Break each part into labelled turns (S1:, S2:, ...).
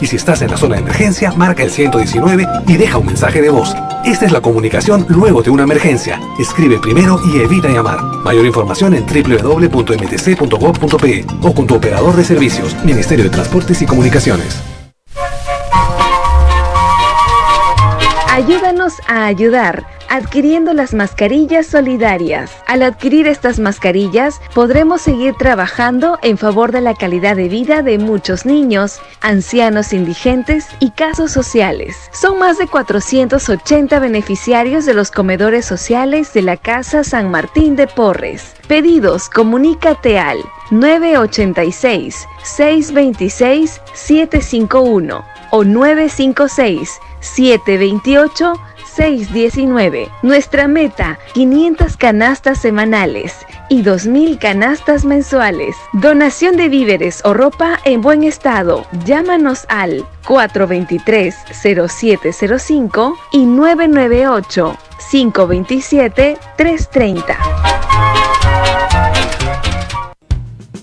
S1: Y si estás en la zona de emergencia, marca el 119 y deja un mensaje de voz. Esta es la comunicación luego de una emergencia. Escribe primero y evita llamar. Mayor información en www.mtc.gov.pe o con tu operador de servicios, Ministerio de Transportes y Comunicaciones.
S2: Ayúdanos a ayudar adquiriendo las mascarillas solidarias. Al adquirir estas mascarillas, podremos seguir trabajando en favor de la calidad de vida de muchos niños, ancianos indigentes y casos sociales. Son más de 480 beneficiarios de los comedores sociales de la Casa San Martín de Porres. Pedidos, comunícate al 986-626-751 o 956-728-619. Nuestra meta, 500 canastas semanales y 2.000 canastas mensuales. Donación de víveres o ropa en buen estado. Llámanos al 423-0705 y 998-527-330.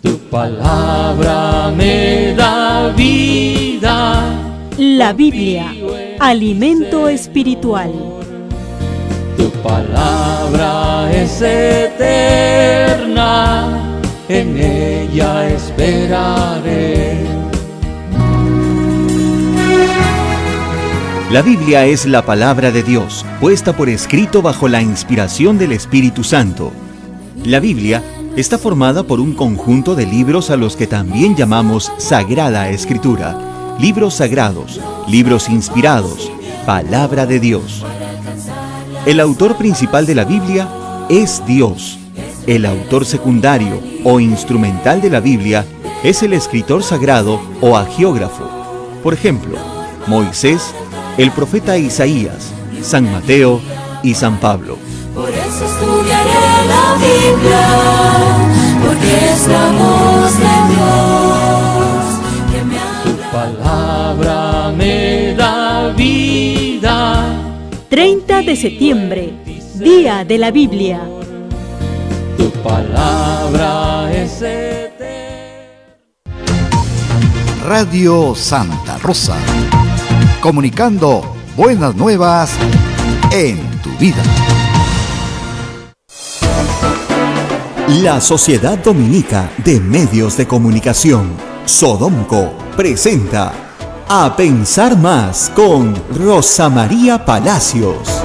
S3: Tu palabra me da vida.
S4: La Biblia, alimento espiritual.
S3: Tu palabra es eterna, en ella esperaré.
S5: La Biblia es la palabra de Dios, puesta por escrito bajo la inspiración del Espíritu Santo. La Biblia está formada por un conjunto de libros a los que también llamamos Sagrada Escritura. Libros sagrados, libros inspirados, palabra de Dios. El autor principal de la Biblia es Dios. El autor secundario o instrumental de la Biblia es el escritor sagrado o agiógrafo. Por ejemplo, Moisés, el profeta Isaías, San Mateo y San Pablo.
S6: Por eso estudiaré la Biblia, porque es la voz de Dios que me habla.
S3: Tu palabra me da vida.
S4: 30 de septiembre, Día de la Biblia.
S3: Tu palabra es eterna.
S7: Radio Santa Rosa, comunicando buenas nuevas en tu vida.
S5: La Sociedad Dominica de Medios de Comunicación, Sodomco, presenta A Pensar Más con Rosa María Palacios.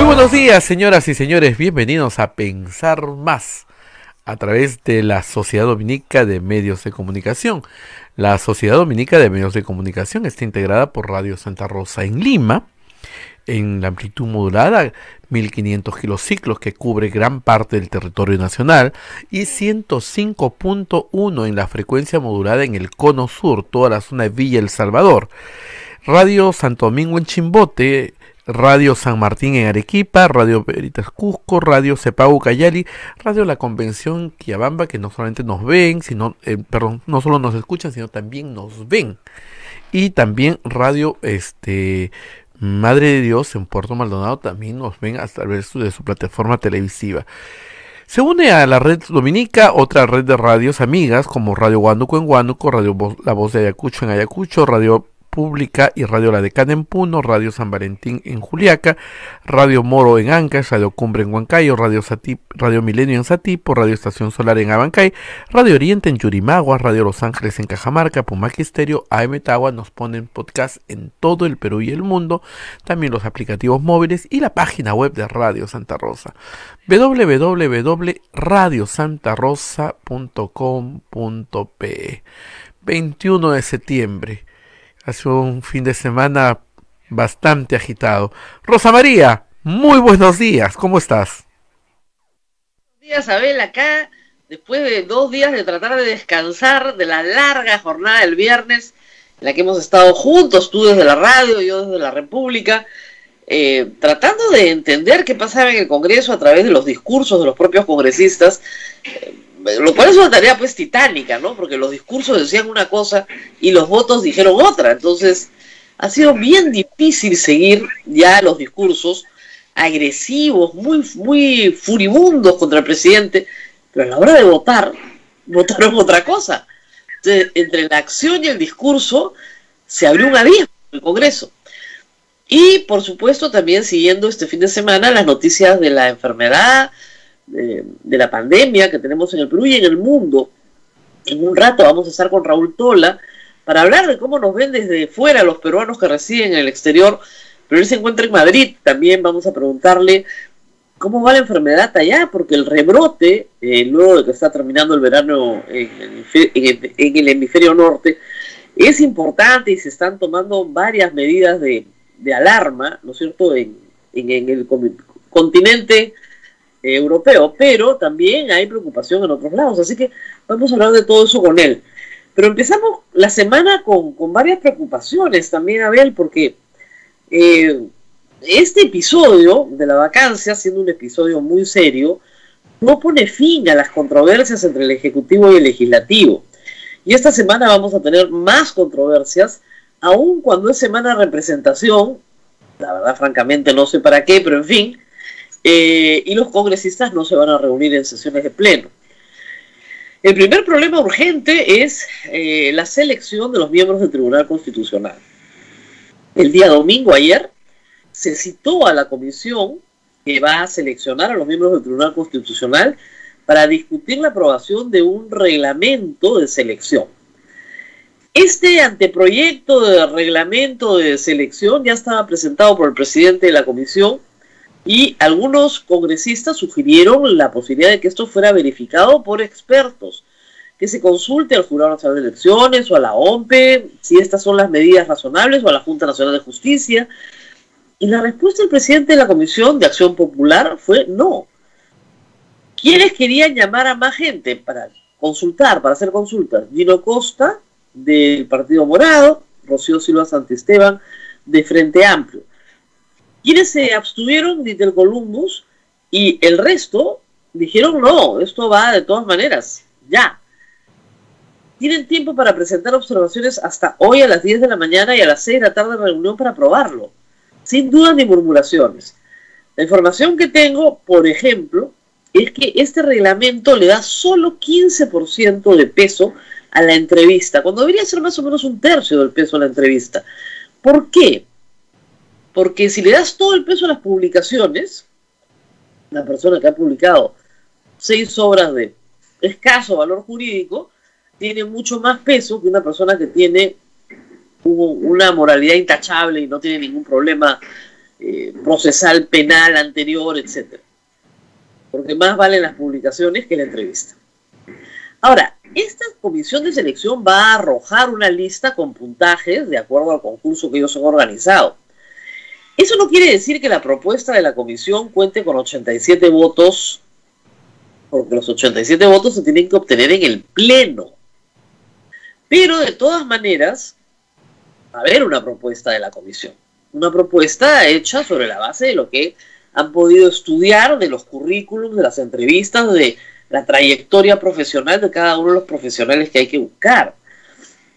S8: Buenos días, señoras y señores, bienvenidos a Pensar Más a través de la Sociedad Dominica de Medios de Comunicación. La Sociedad Dominica de Medios de Comunicación está integrada por Radio Santa Rosa en Lima, en la amplitud modulada 1500 kilociclos que cubre gran parte del territorio nacional, y 105.1 en la frecuencia modulada en el Cono Sur, toda la zona de Villa El Salvador. Radio Santo Domingo en Chimbote, Radio San Martín en Arequipa, Radio Veritas Cusco, Radio Cepau Cayali, Radio La Convención Quillabamba, que no solamente nos ven, no solo nos escuchan, sino también nos ven. Y también Radio Madre de Dios en Puerto Maldonado también nos ven a través de su plataforma televisiva. Se une a la red dominica otra red de radios amigas como Radio Huánuco en Huánuco, Radio La Voz de Ayacucho en Ayacucho, Radio Pública y Radio La Decana en Puno, Radio San Valentín en Juliaca, Radio Moro en Ancash, Radio Cumbre en Huancayo, Radio Milenio en Satipo, Radio Estación Solar en Abancay, Radio Oriente en Yurimagua, Radio Los Ángeles en Cajamarca, Pumaque Estéreo, AM Tagua. Nos ponen podcast en todo el Perú y el mundo, también los aplicativos móviles y la página web de Radio Santa Rosa, www.radiosantarosa.com.pe. 21 de septiembre. Hace un fin de semana bastante agitado. Rosa María, muy buenos días, ¿cómo estás?
S9: Buenos días, Abel, acá, después de 2 días de tratar de descansar de la larga jornada del viernes, en la que hemos estado juntos, tú desde la radio, yo desde la República, tratando de entender qué pasaba en el Congreso a través de los discursos de los propios congresistas. Lo cual es una tarea pues titánica, ¿no? Porque los discursos decían una cosa y los votos dijeron otra. Entonces ha sido bien difícil seguir ya los discursos agresivos, muy furibundos contra el presidente, pero a la hora de votar, votaron otra cosa. Entonces, entre la acción y el discurso se abrió un abismo en el Congreso. Y por supuesto también siguiendo este fin de semana las noticias de la enfermedad, de la pandemia que tenemos en el Perú y en el mundo. En un rato vamos a estar con Raúl Tola para hablar de cómo nos ven desde fuera los peruanos que residen en el exterior, pero él se encuentra en Madrid. También vamos a preguntarle cómo va la enfermedad allá, porque el rebrote, luego de que está terminando el verano en el hemisferio norte, es importante y se están tomando varias medidas de alarma, ¿no es cierto?, en el continente europeo, pero también hay preocupación en otros lados, así que vamos a hablar de todo eso con él. Pero empezamos la semana con varias preocupaciones también, Abel, porque este episodio de la vacancia, siendo un episodio muy serio, no pone fin a las controversias entre el Ejecutivo y el Legislativo. Y esta semana vamos a tener más controversias, aun cuando es semana de representación, la verdad francamente no sé para qué, pero en fin, y los congresistas no se van a reunir en sesiones de pleno. El primer problema urgente es la selección de los miembros del Tribunal Constitucional. El día domingo, ayer, se citó a la comisión que va a seleccionar a los miembros del Tribunal Constitucional para discutir la aprobación de un reglamento de selección. Este anteproyecto de reglamento de selección ya estaba presentado por el presidente de la comisión y algunos congresistas sugirieron la posibilidad de que esto fuera verificado por expertos, que se consulte al Jurado Nacional de Elecciones o a la OMPE si estas son las medidas razonables o a la Junta Nacional de Justicia. Y la respuesta del presidente de la Comisión de Acción Popular fue no. ¿Quiénes querían llamar a más gente para consultar, para hacer consultas? Gino Costa, del Partido Morado, Rocío Silva Santisteban, de Frente Amplio. Quienes se abstuvieron, Ditel Columbus, y el resto dijeron no, esto va de todas maneras, ya. Tienen tiempo para presentar observaciones hasta hoy a las 10 de la mañana y a las 6 de la tarde de reunión para aprobarlo, sin dudas ni murmuraciones. La información que tengo, por ejemplo, es que este reglamento le da solo 15% de peso a la entrevista, cuando debería ser más o menos un tercio del peso a la entrevista. ¿Por qué? Porque si le das todo el peso a las publicaciones, una persona que ha publicado 6 obras de escaso valor jurídico, tiene mucho más peso que una persona que tiene una moralidad intachable y no tiene ningún problema procesal, penal, anterior, etc. Porque más valen las publicaciones que la entrevista. Ahora, esta comisión de selección va a arrojar una lista con puntajes de acuerdo al concurso que ellos han organizado. Eso no quiere decir que la propuesta de la comisión cuente con 87 votos, porque los 87 votos se tienen que obtener en el pleno. Pero de todas maneras, va a haber una propuesta de la comisión. Una propuesta hecha sobre la base de lo que han podido estudiar, de los currículums, de las entrevistas, de la trayectoria profesional de cada uno de los profesionales que hay que buscar.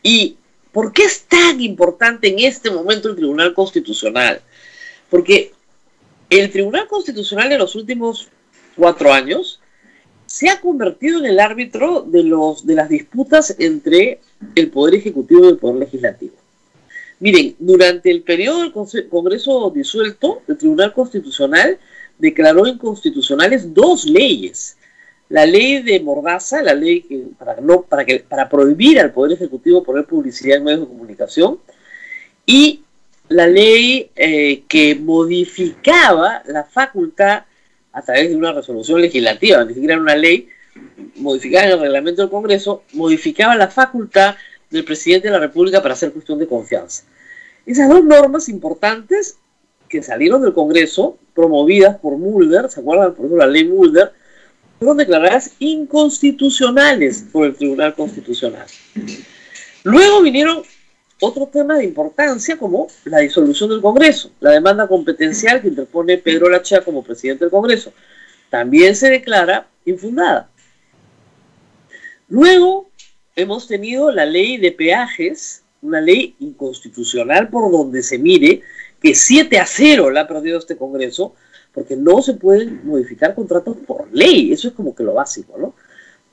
S9: ¿Y por qué es tan importante en este momento el Tribunal Constitucional? Porque el Tribunal Constitucional en los últimos 4 años se ha convertido en el árbitro de las disputas entre el Poder Ejecutivo y el Poder Legislativo. Miren, durante el periodo del Congreso disuelto, el Tribunal Constitucional declaró inconstitucionales 2 leyes. La ley de Mordaza, la ley para prohibir al Poder Ejecutivo poner publicidad en medios de comunicación, y la ley que modificaba la facultad a través de una resolución legislativa, ni siquiera era una ley, modificada en el reglamento del Congreso, modificaba la facultad del presidente de la República para hacer cuestión de confianza. Esas 2 normas importantes que salieron del Congreso, promovidas por Mulder, ¿se acuerdan? Por ejemplo, la ley Mulder, fueron declaradas inconstitucionales por el Tribunal Constitucional. Luego vinieron otros temas de importancia como la disolución del Congreso, la demanda competencial que interpone Pedro Lachea como presidente del Congreso, también se declara infundada. Luego hemos tenido la ley de peajes, una ley inconstitucional por donde se mire, que 7-0 la ha perdido este Congreso, porque no se pueden modificar contratos por ley. Eso es como que lo básico, ¿no?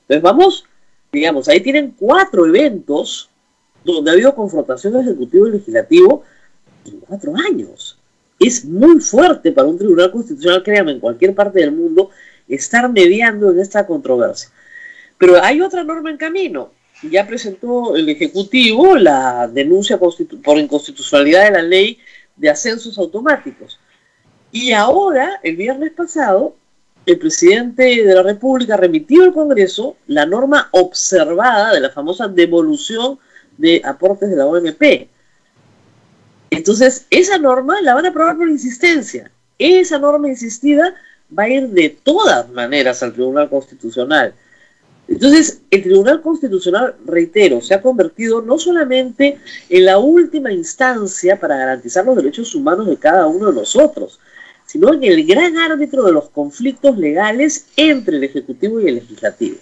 S9: Entonces vamos, digamos, ahí tienen 4 eventos donde ha habido confrontación ejecutivo y legislativo en 4 años. Es muy fuerte para un tribunal constitucional, créanme, en cualquier parte del mundo, estar mediando en esta controversia. Pero hay otra norma en camino. Ya presentó el Ejecutivo la denuncia por inconstitucionalidad de la ley de ascensos automáticos. Y ahora, el viernes pasado, el presidente de la República remitió al Congreso la norma observada de la famosa devolución de aportes de la OMP. Entonces, esa norma la van a aprobar por insistencia. Esa norma insistida va a ir de todas maneras al Tribunal Constitucional. Entonces, el Tribunal Constitucional, reitero, se ha convertido no solamente en la última instancia para garantizar los derechos humanos de cada uno de nosotros, sino en el gran árbitro de los conflictos legales entre el Ejecutivo y el Legislativo.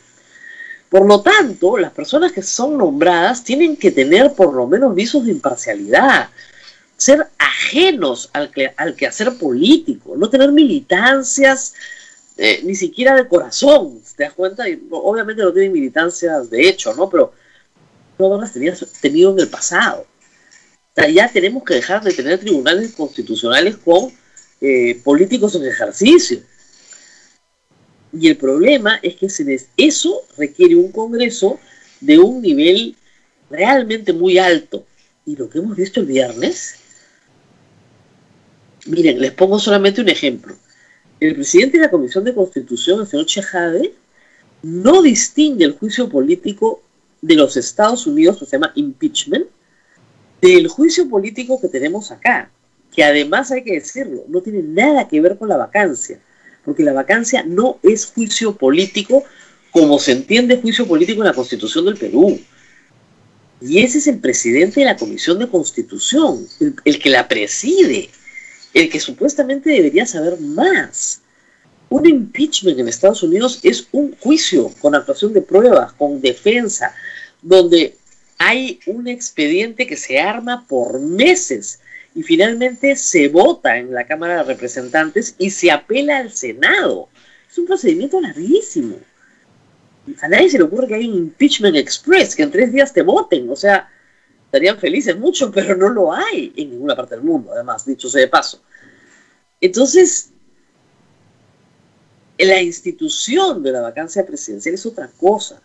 S9: Por lo tanto, las personas que son nombradas tienen que tener por lo menos visos de imparcialidad, ser ajenos al quehacer político, no tener militancias ni siquiera de corazón, ¿te das cuenta? Y, obviamente no tienen militancias de hecho, ¿no? Pero no las tenido en el pasado. O sea, ya tenemos que dejar de tener tribunales constitucionales con políticos en ejercicio. Y el problema es que eso requiere un Congreso de un nivel realmente muy alto. Y lo que hemos visto el viernes, miren, les pongo solamente un ejemplo. El presidente de la Comisión de Constitución, el señor Chejade, no distingue el juicio político de los Estados Unidos, que se llama impeachment, del juicio político que tenemos acá, que además hay que decirlo, no tiene nada que ver con la vacancia, porque la vacancia no es juicio político como se entiende juicio político en la Constitución del Perú. Y ese es el presidente de la Comisión de Constitución, el que la preside, el que supuestamente debería saber más. Un impeachment en Estados Unidos es un juicio con actuación de pruebas, con defensa, donde hay un expediente que se arma por meses y finalmente se vota en la Cámara de Representantes y se apela al Senado. Es un procedimiento larguísimo. A nadie se le ocurre que hay un impeachment express, que en 3 días te voten. O sea, estarían felices mucho, pero no lo hay en ninguna parte del mundo, además, dicho sea de paso. Entonces, la institución de la vacancia presidencial es otra cosa.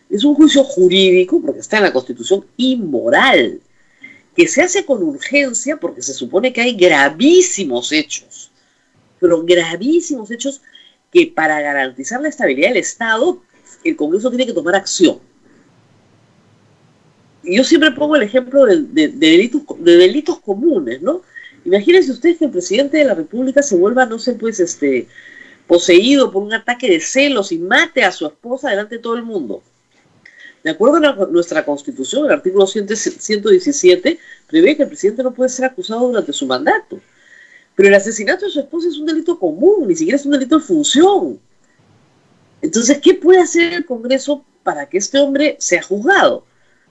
S9: Es un juicio jurídico, porque está en la Constitución, inmoral, que se hace con urgencia porque se supone que hay gravísimos hechos, pero gravísimos hechos que para garantizar la estabilidad del Estado, el Congreso tiene que tomar acción. Y yo siempre pongo el ejemplo de delitos comunes, ¿no? Imagínense ustedes que el presidente de la República se vuelva, no sé, pues, poseído por un ataque de celos y mate a su esposa delante de todo el mundo. De acuerdo a nuestra Constitución, el artículo 117 prevé que el presidente no puede ser acusado durante su mandato. Pero el asesinato de su esposa es un delito común, ni siquiera es un delito de función. Entonces, ¿qué puede hacer el Congreso para que este hombre sea juzgado?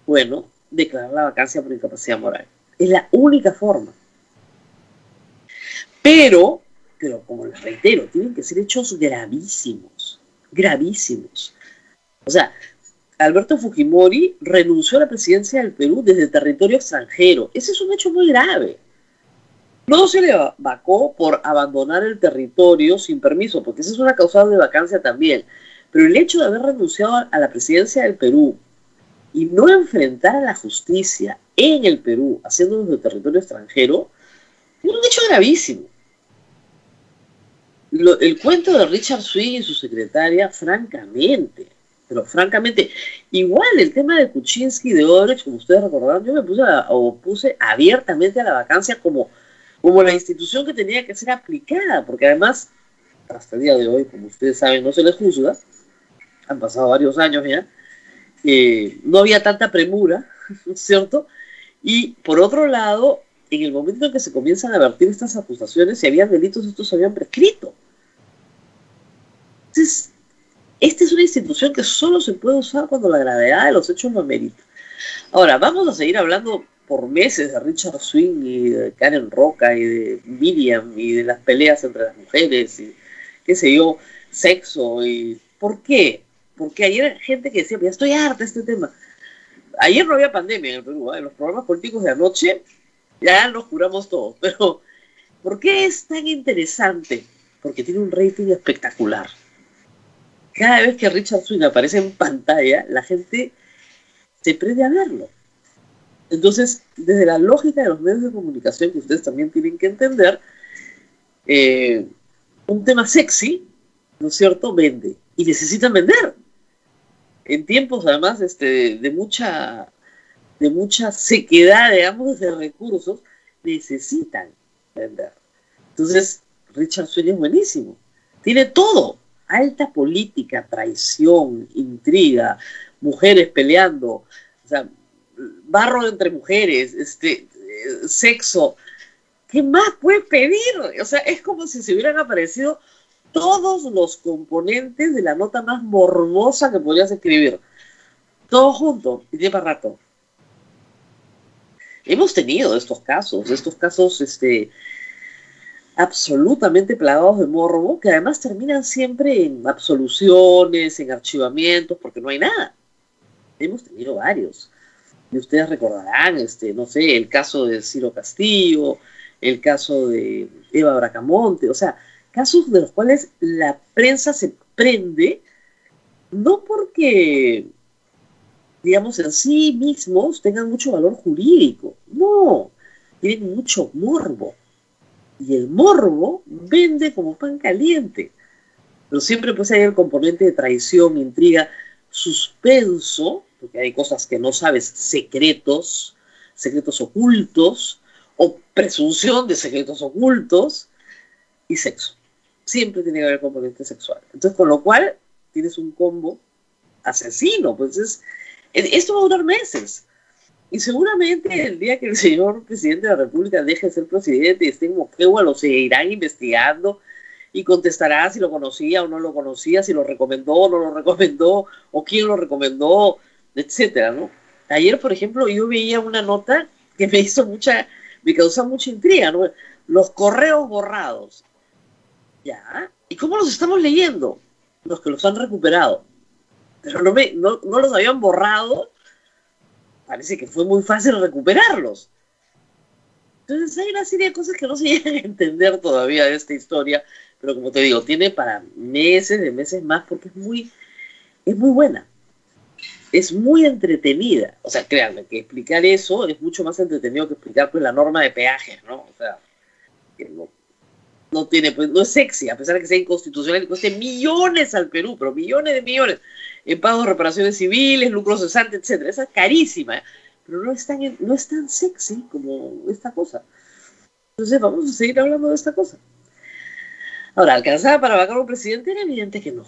S9: Bueno, declarar la vacancia por incapacidad moral. Es la única forma. Pero como les reitero, tienen que ser hechos gravísimos. Gravísimos. O sea, Alberto Fujimori renunció a la presidencia del Perú desde territorio extranjero. Ese es un hecho muy grave. No se le vacó por abandonar el territorio sin permiso, porque esa es una causa de vacancia también. Pero el hecho de haber renunciado a la presidencia del Perú y no enfrentar a la justicia en el Perú, haciéndolo desde territorio extranjero, es un hecho gravísimo. El cuento de Richard Swing y su secretaria, francamente, igual el tema de Kuczynski y de Odebrecht, como ustedes recordarán, yo me opuse abiertamente a la vacancia como la institución que tenía que ser aplicada, porque además, hasta el día de hoy, como ustedes saben, no se les juzga, han pasado varios años ya, no había tanta premura, ¿cierto? Y por otro lado, en el momento en que se comienzan a vertir estas acusaciones, si habían delitos, estos se habían prescrito. Entonces, Esta es una institución que solo se puede usar cuando la gravedad de los hechos lo amerita. Ahora, vamos a seguir hablando por meses de Richard Swing y de Karen Roca y de Miriam y de las peleas entre las mujeres y qué sé yo, sexo y... ¿Por qué? Porque ayer hay gente que decía, ya estoy harta de este tema. Ayer no había pandemia en el Perú, ¿eh? En los programas políticos de anoche ya nos curamos todos, pero ¿por qué es tan interesante? Porque tiene un rating espectacular. Cada vez que Richard Swing aparece en pantalla, la gente se prende a verlo. Entonces, desde la lógica de los medios de comunicación, que ustedes también tienen que entender, un tema sexy, ¿no es cierto?, vende. Y necesitan vender. En tiempos, además, de mucha sequedad, digamos, de recursos, necesitan vender. Entonces, Richard Swing es buenísimo. Tiene todo. Alta política, traición, intriga, mujeres peleando, o sea, barro entre mujeres, sexo. ¿Qué más puedes pedir? O sea, es como si se hubieran aparecido todos los componentes de la nota más morbosa que podrías escribir. Todo junto, y tiene para rato. Hemos tenido estos casos absolutamente plagados de morbo, que además terminan siempre en absoluciones, en archivamientos, porque no hay nada. Hemos tenido varios. Y ustedes recordarán, no sé, el caso de Ciro Castillo, el caso de Eva Bracamonte, o sea, casos de los cuales la prensa se prende, no porque, digamos, en sí mismos tengan mucho valor jurídico, no, tienen mucho morbo. Y el morbo vende como pan caliente. Pero siempre pues hay el componente de traición, intriga, suspenso, porque hay cosas que no sabes, secretos ocultos, o presunción de secretos ocultos, y sexo. Siempre tiene que haber componente sexual. Entonces, con lo cual, tienes un combo asesino. Pues esto va a durar meses. Y seguramente el día que el señor presidente de la República deje de ser presidente y esté en Moquegua, lo seguirán investigando y contestará si lo conocía o no lo conocía, si lo recomendó o no lo recomendó, o quién lo recomendó, etcétera, ¿no? Ayer, por ejemplo, yo veía una nota que me causó mucha intriga, ¿no? Los correos borrados. ¿Ya? ¿Y cómo los estamos leyendo? Los que los han recuperado. Pero no los habían borrado. Parece que fue muy fácil recuperarlos. Entonces hay una serie de cosas que no se llegan a entender todavía de esta historia, pero como te digo, tiene para meses más, porque es muy buena. Es muy entretenida. O sea, créanme, que explicar eso es mucho más entretenido que explicar pues la norma de peajes, ¿no? O sea, que no tiene, pues, no es sexy, a pesar de que sea inconstitucional y cueste millones al Perú, pero millones de millones, en pagos de reparaciones civiles, lucro cesante, etcétera. Esa es carísima, pero no es tan sexy como esta cosa. Entonces vamos a seguir hablando de esta cosa. Ahora, ¿alcanzaba para vacar un presidente? Era evidente que no.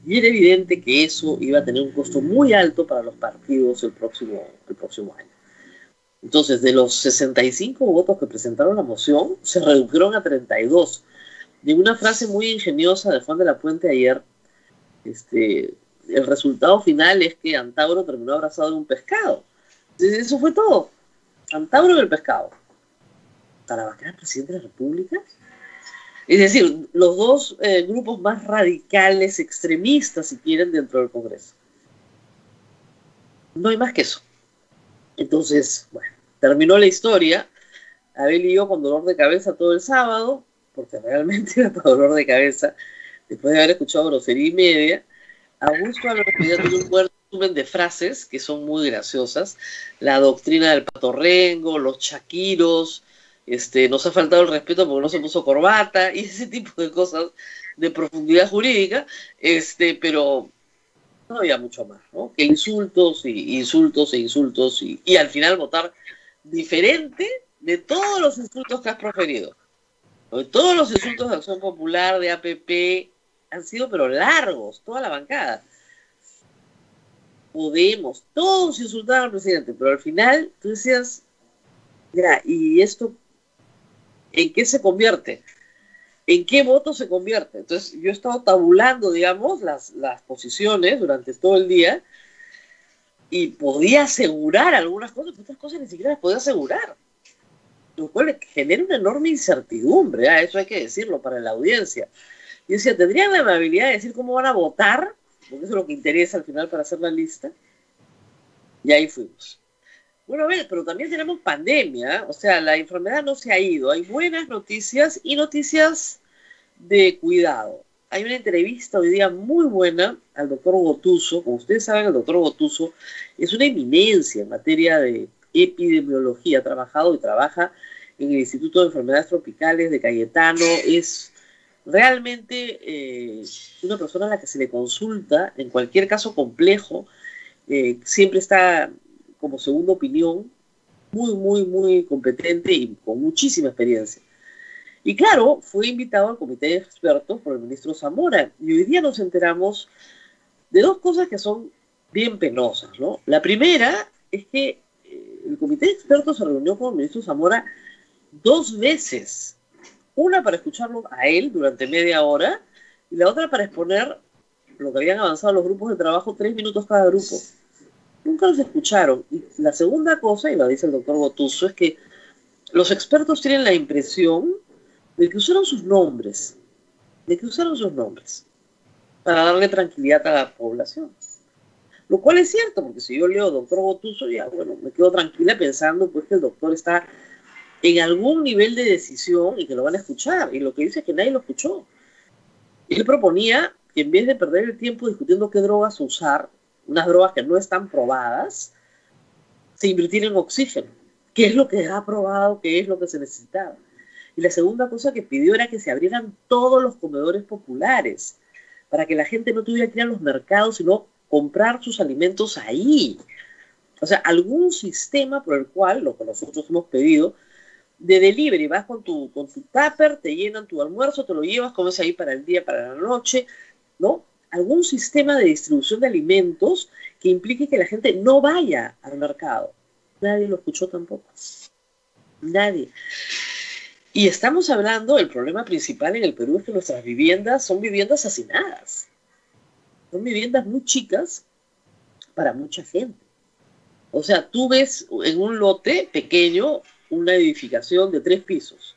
S9: Y era evidente que eso iba a tener un costo muy alto para los partidos el próximo año. Entonces, de los 65 votos que presentaron la moción, se redujeron a 32. Y una frase muy ingeniosa de Juan de la Puente ayer, el resultado final es que Antauro terminó abrazado de un pescado. Entonces, eso fue todo. Antauro y el pescado. ¿Para vacar al presidente de la República? Es decir, los dos grupos más radicales, extremistas, si quieren, dentro del Congreso. No hay más que eso. Entonces, bueno, terminó la historia. Abel y yo con dolor de cabeza todo el sábado, porque realmente era para dolor de cabeza, después de haber escuchado grosería y media. Augusto Álvarez tiene un buen resumen de frases que son muy graciosas. La doctrina del patorrengo, los chaquiros, nos ha faltado el respeto porque no se puso corbata, y ese tipo de cosas de profundidad jurídica, pero no había mucho más, ¿no? Que insultos y al final votar diferente de todos los insultos que has proferido. Todos los insultos de Acción Popular, de APP, han sido pero largos, toda la bancada. Podemos, todos insultaban al presidente, pero al final tú decías, ya, ¿y esto en qué se convierte? ¿En qué voto se convierte? Entonces, yo he estado tabulando, digamos, las posiciones durante todo el día y podía asegurar algunas cosas, pero otras cosas ni siquiera las podía asegurar. Lo cual genera una enorme incertidumbre, eso hay que decirlo para la audiencia. Y decía, ¿tendrían la amabilidad de decir cómo van a votar? Porque eso es lo que interesa al final para hacer la lista. Y ahí fuimos. Bueno, a ver, pero también tenemos pandemia, o sea, la enfermedad no se ha ido. Hay buenas noticias y noticias de cuidado. Hay una entrevista hoy día muy buena al doctor Gotuso. Como ustedes saben, el doctor Gotuso es una eminencia en materia de epidemiología. Ha trabajado y trabaja en el Instituto de Enfermedades Tropicales de Cayetano. Es realmente una persona a la que se le consulta en cualquier caso complejo. Siempre está como segunda opinión, muy competente y con muchísima experiencia. Y claro, fue invitado al comité de expertos por el ministro Zamora. Y hoy día nos enteramos de dos cosas que son bien penosas, ¿no? La primera es que el comité de expertos se reunió con el ministro Zamora 2 veces. Una para escucharlo a él durante media hora y la otra para exponer lo que habían avanzado los grupos de trabajo, 3 minutos cada grupo. Nunca los escucharon. Y la segunda cosa, y lo dice el doctor Gotuso, es que los expertos tienen la impresión de que usaron sus nombres, para darle tranquilidad a la población. Lo cual es cierto, porque si yo leo doctor Gotuso, ya, bueno, me quedo tranquila pensando pues que el doctor está en algún nivel de decisión y que lo van a escuchar. Y lo que dice es que nadie lo escuchó. Él proponía que en vez de perder el tiempo discutiendo qué drogas usar, unas drogas que no están probadas, se invirtiera en oxígeno, que es lo que ha probado, que es lo que se necesitaba. Y la segunda cosa que pidió era que se abrieran todos los comedores populares, para que la gente no tuviera que ir a los mercados, sino comprar sus alimentos ahí. O sea, algún sistema por el cual, lo que nosotros hemos pedido, de delivery, vas con tu tupper, te llenan tu almuerzo, te lo llevas, comes ahí para el día, para la noche, ¿no? Algún sistema de distribución de alimentos que implique que la gente no vaya al mercado. Nadie lo escuchó tampoco. Nadie. Y estamos hablando, el problema principal en el Perú es que nuestras viviendas son viviendas hacinadas. Son viviendas muy chicas para mucha gente. O sea, tú ves en un lote pequeño una edificación de 3 pisos.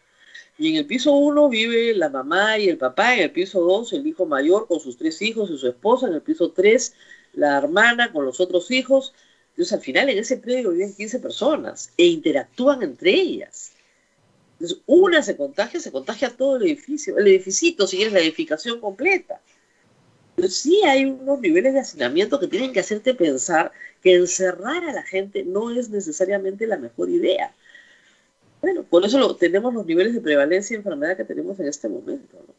S9: Y en el piso 1 vive la mamá y el papá, en el piso 2 el hijo mayor con sus 3 hijos y su esposa, en el piso 3 la hermana con los otros hijos. Entonces al final en ese predio viven 15 personas e interactúan entre ellas. Entonces una se contagia todo el edificito, si quieres la edificación completa. Entonces sí hay unos niveles de hacinamiento que tienen que hacerte pensar que encerrar a la gente no es necesariamente la mejor idea. Bueno, por eso tenemos los niveles de prevalencia de enfermedad que tenemos en este momento, ¿no?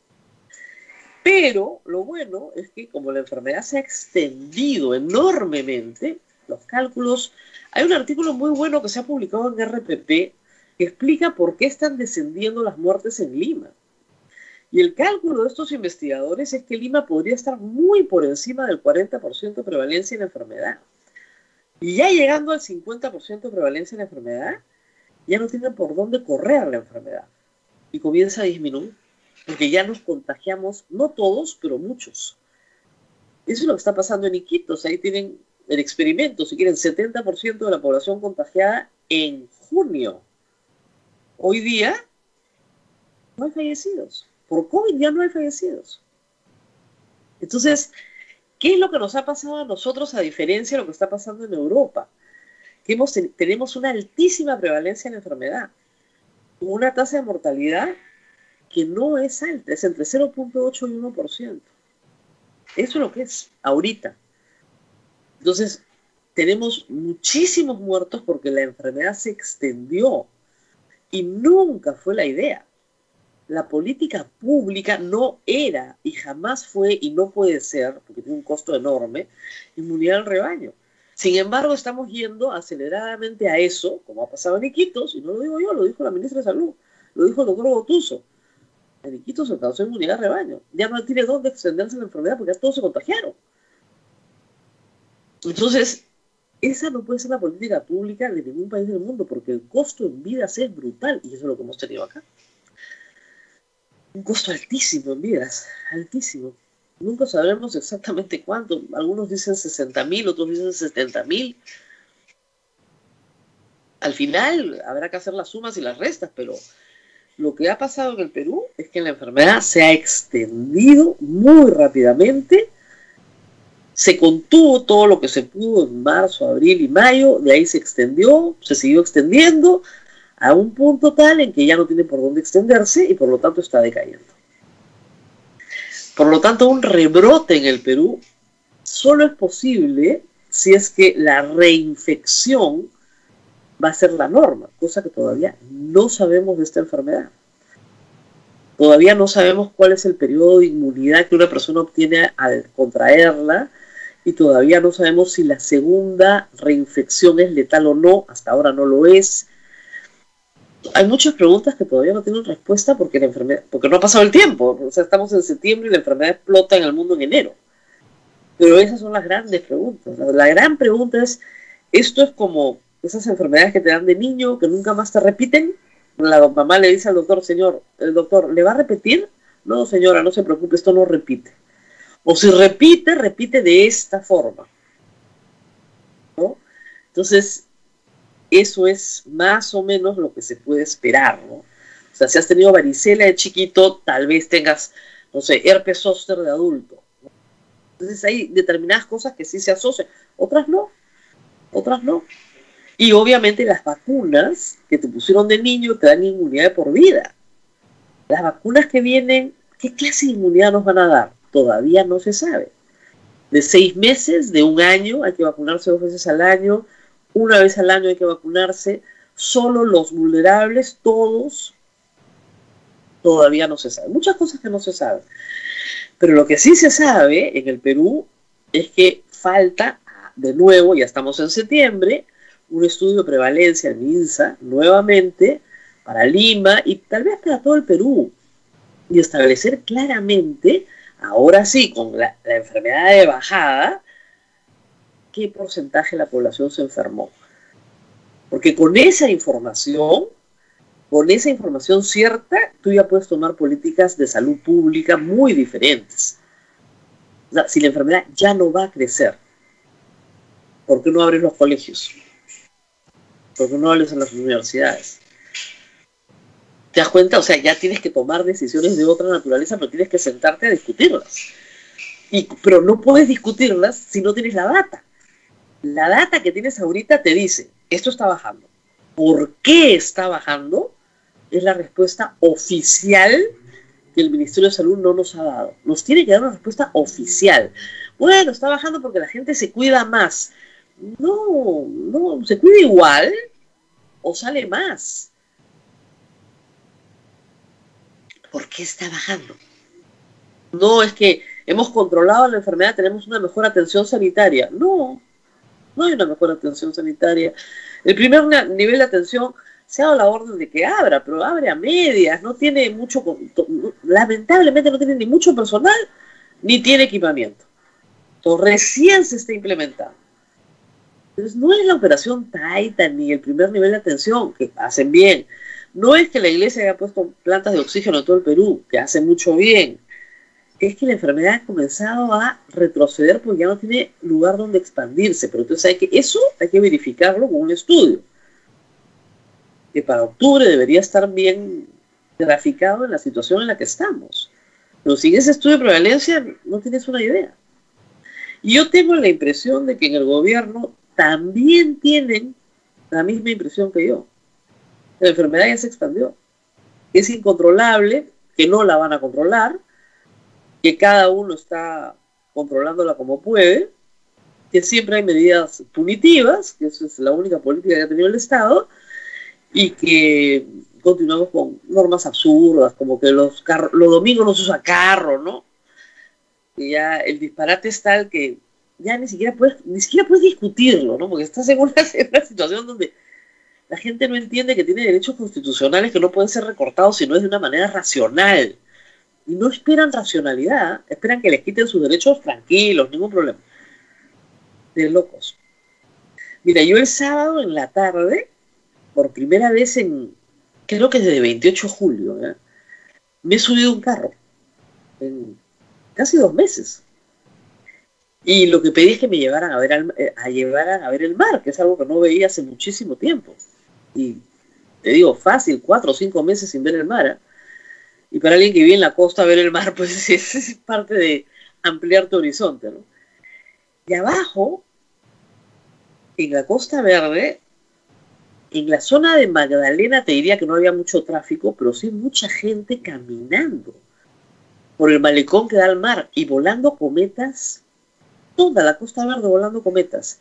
S9: Pero lo bueno es que como la enfermedad se ha extendido enormemente, los cálculos... Hay un artículo muy bueno que se ha publicado en RPP que explica por qué están descendiendo las muertes en Lima. Y el cálculo de estos investigadores es que Lima podría estar muy por encima del 40% de prevalencia en la enfermedad. Y ya llegando al 50% de prevalencia en la enfermedad, ya no tienen por dónde correr la enfermedad. Y comienza a disminuir. Porque ya nos contagiamos, no todos, pero muchos. Eso es lo que está pasando en Iquitos. Ahí tienen el experimento, si quieren, 70% de la población contagiada en junio. Hoy día no hay fallecidos. Por COVID ya no hay fallecidos. Entonces, ¿qué es lo que nos ha pasado a nosotros a diferencia de lo que está pasando en Europa? Que tenemos una altísima prevalencia en la enfermedad, con una tasa de mortalidad que no es alta, es entre 0.8 y 1%. Eso es lo que es ahorita. Entonces, tenemos muchísimos muertos porque la enfermedad se extendió y nunca fue la idea. La política pública no era y jamás fue y no puede ser, porque tiene un costo enorme, inmunidad al rebaño. Sin embargo, estamos yendo aceleradamente a eso, como ha pasado en Iquitos, y no lo digo yo, lo dijo la ministra de Salud, lo dijo el doctor Gotuso. En Iquitos se alcanzó inmunidad al rebaño. Ya no tiene dónde extenderse la enfermedad porque ya todos se contagiaron. Entonces, esa no puede ser la política pública de ningún país del mundo, porque el costo en vidas es brutal, y eso es lo que hemos tenido acá. un costo altísimo en vidas, altísimo. Nunca sabremos exactamente cuánto. Algunos dicen 60.000, otros dicen 70.000. Al final habrá que hacer las sumas y las restas, pero lo que ha pasado en el Perú es que la enfermedad se ha extendido muy rápidamente. Se contuvo todo lo que se pudo en marzo, abril y mayo, de ahí se extendió, se siguió extendiendo a un punto tal en que ya no tiene por dónde extenderse y por lo tanto está decayendo. Por lo tanto, un rebrote en el Perú solo es posible si es que la reinfección va a ser la norma, cosa que todavía no sabemos de esta enfermedad. Todavía no sabemos cuál es el periodo de inmunidad que una persona obtiene al contraerla y todavía no sabemos si la segunda reinfección es letal o no, hasta ahora no lo es. Hay muchas preguntas que todavía no tienen respuesta porque la enfermedad, porque no ha pasado el tiempo. O sea, estamos en septiembre y la enfermedad explota en el mundo en enero. Pero esas son las grandes preguntas. La gran pregunta es, ¿esto es como esas enfermedades que te dan de niño, que nunca más te repiten? La mamá le dice al doctor, señor, el doctor, ¿le va a repetir? No, señora, no se preocupe, esto no repite. O si repite, repite de esta forma, ¿no? Entonces, eso es más o menos lo que se puede esperar, ¿no? O sea, si has tenido varicela de chiquito, tal vez tengas, no sé, herpes zóster de adulto, ¿no? Entonces hay determinadas cosas que sí se asocian, otras no, otras no. Y obviamente las vacunas que te pusieron de niño te dan inmunidad de por vida. Las vacunas que vienen, ¿qué clase de inmunidad nos van a dar? Todavía no se sabe. De 6 meses, de 1 año, hay que vacunarse 2 veces al año, 1 vez al año hay que vacunarse, solo los vulnerables, todos, todavía no se sabe. Muchas cosas que no se saben. Pero lo que sí se sabe en el Perú es que falta, de nuevo, ya estamos en septiembre, un estudio de prevalencia en INSA, nuevamente, para Lima y tal vez para todo el Perú, y establecer claramente, ahora sí, con la enfermedad de bajada, qué porcentaje de la población se enfermó. Porque con esa información cierta, tú ya puedes tomar políticas de salud pública muy diferentes. O sea, si la enfermedad ya no va a crecer, ¿por qué no abres los colegios? ¿Por qué no hables en las universidades? ¿Te das cuenta? O sea, ya tienes que tomar decisiones de otra naturaleza, pero tienes que sentarte a discutirlas. Pero no puedes discutirlas si no tienes la data. La data que tienes ahorita te dice, esto está bajando. ¿Por qué está bajando? Es la respuesta oficial que el Ministerio de Salud no nos ha dado. Nos tiene que dar una respuesta oficial. Bueno, está bajando porque la gente se cuida más. No, se cuida igual o sale más. ¿Por qué está bajando? No es que hemos controlado la enfermedad, tenemos una mejor atención sanitaria. No hay una mejor atención sanitaria. El primer nivel de atención se ha dado la orden de que abra, pero abre a medias, no tiene mucho, lamentablemente no tiene ni mucho personal, ni tiene equipamiento. Entonces, recién se está implementando. Entonces, no es la operación Taita ni el primer nivel de atención, que hacen bien. No es que la iglesia haya puesto plantas de oxígeno en todo el Perú, que hace mucho bien. Es que la enfermedad ha comenzado a retroceder porque ya no tiene lugar donde expandirse. Pero entonces eso hay que verificarlo con un estudio, que para octubre debería estar bien graficado en la situación en la que estamos. Pero sin ese estudio de prevalencia no tienes una idea. Y yo tengo la impresión de que en el gobierno también tienen la misma impresión que yo. La enfermedad ya se expandió, que es incontrolable, que no la van a controlar, que cada uno está controlándola como puede, que siempre hay medidas punitivas, que esa es la única política que ha tenido el Estado, y que continuamos con normas absurdas, como que los domingos no se usa carro, ¿no? Y ya el disparate es tal que ya ni siquiera puedes discutirlo, ¿no? Porque estás en una situación donde la gente no entiende que tiene derechos constitucionales que no pueden ser recortados si no es de una manera racional. Y no esperan racionalidad, esperan que les quiten sus derechos tranquilos, ningún problema. De locos. Mira, yo el sábado en la tarde, por primera vez creo que desde 28 de julio, me he subido a un carro en casi 2 meses. Y lo que pedí es que me llevaran a ver el mar, que es algo que no veía hace muchísimo tiempo. Y te digo, fácil, 4 o 5 meses sin ver el mar, ¿eh? Y para alguien que vive en la costa, ver el mar, pues es parte de ampliar tu horizonte, ¿no? Y abajo, en la Costa Verde, en la zona de Magdalena, te diría que no había mucho tráfico, pero sí mucha gente caminando por el malecón que da al mar y volando cometas, toda la Costa Verde volando cometas,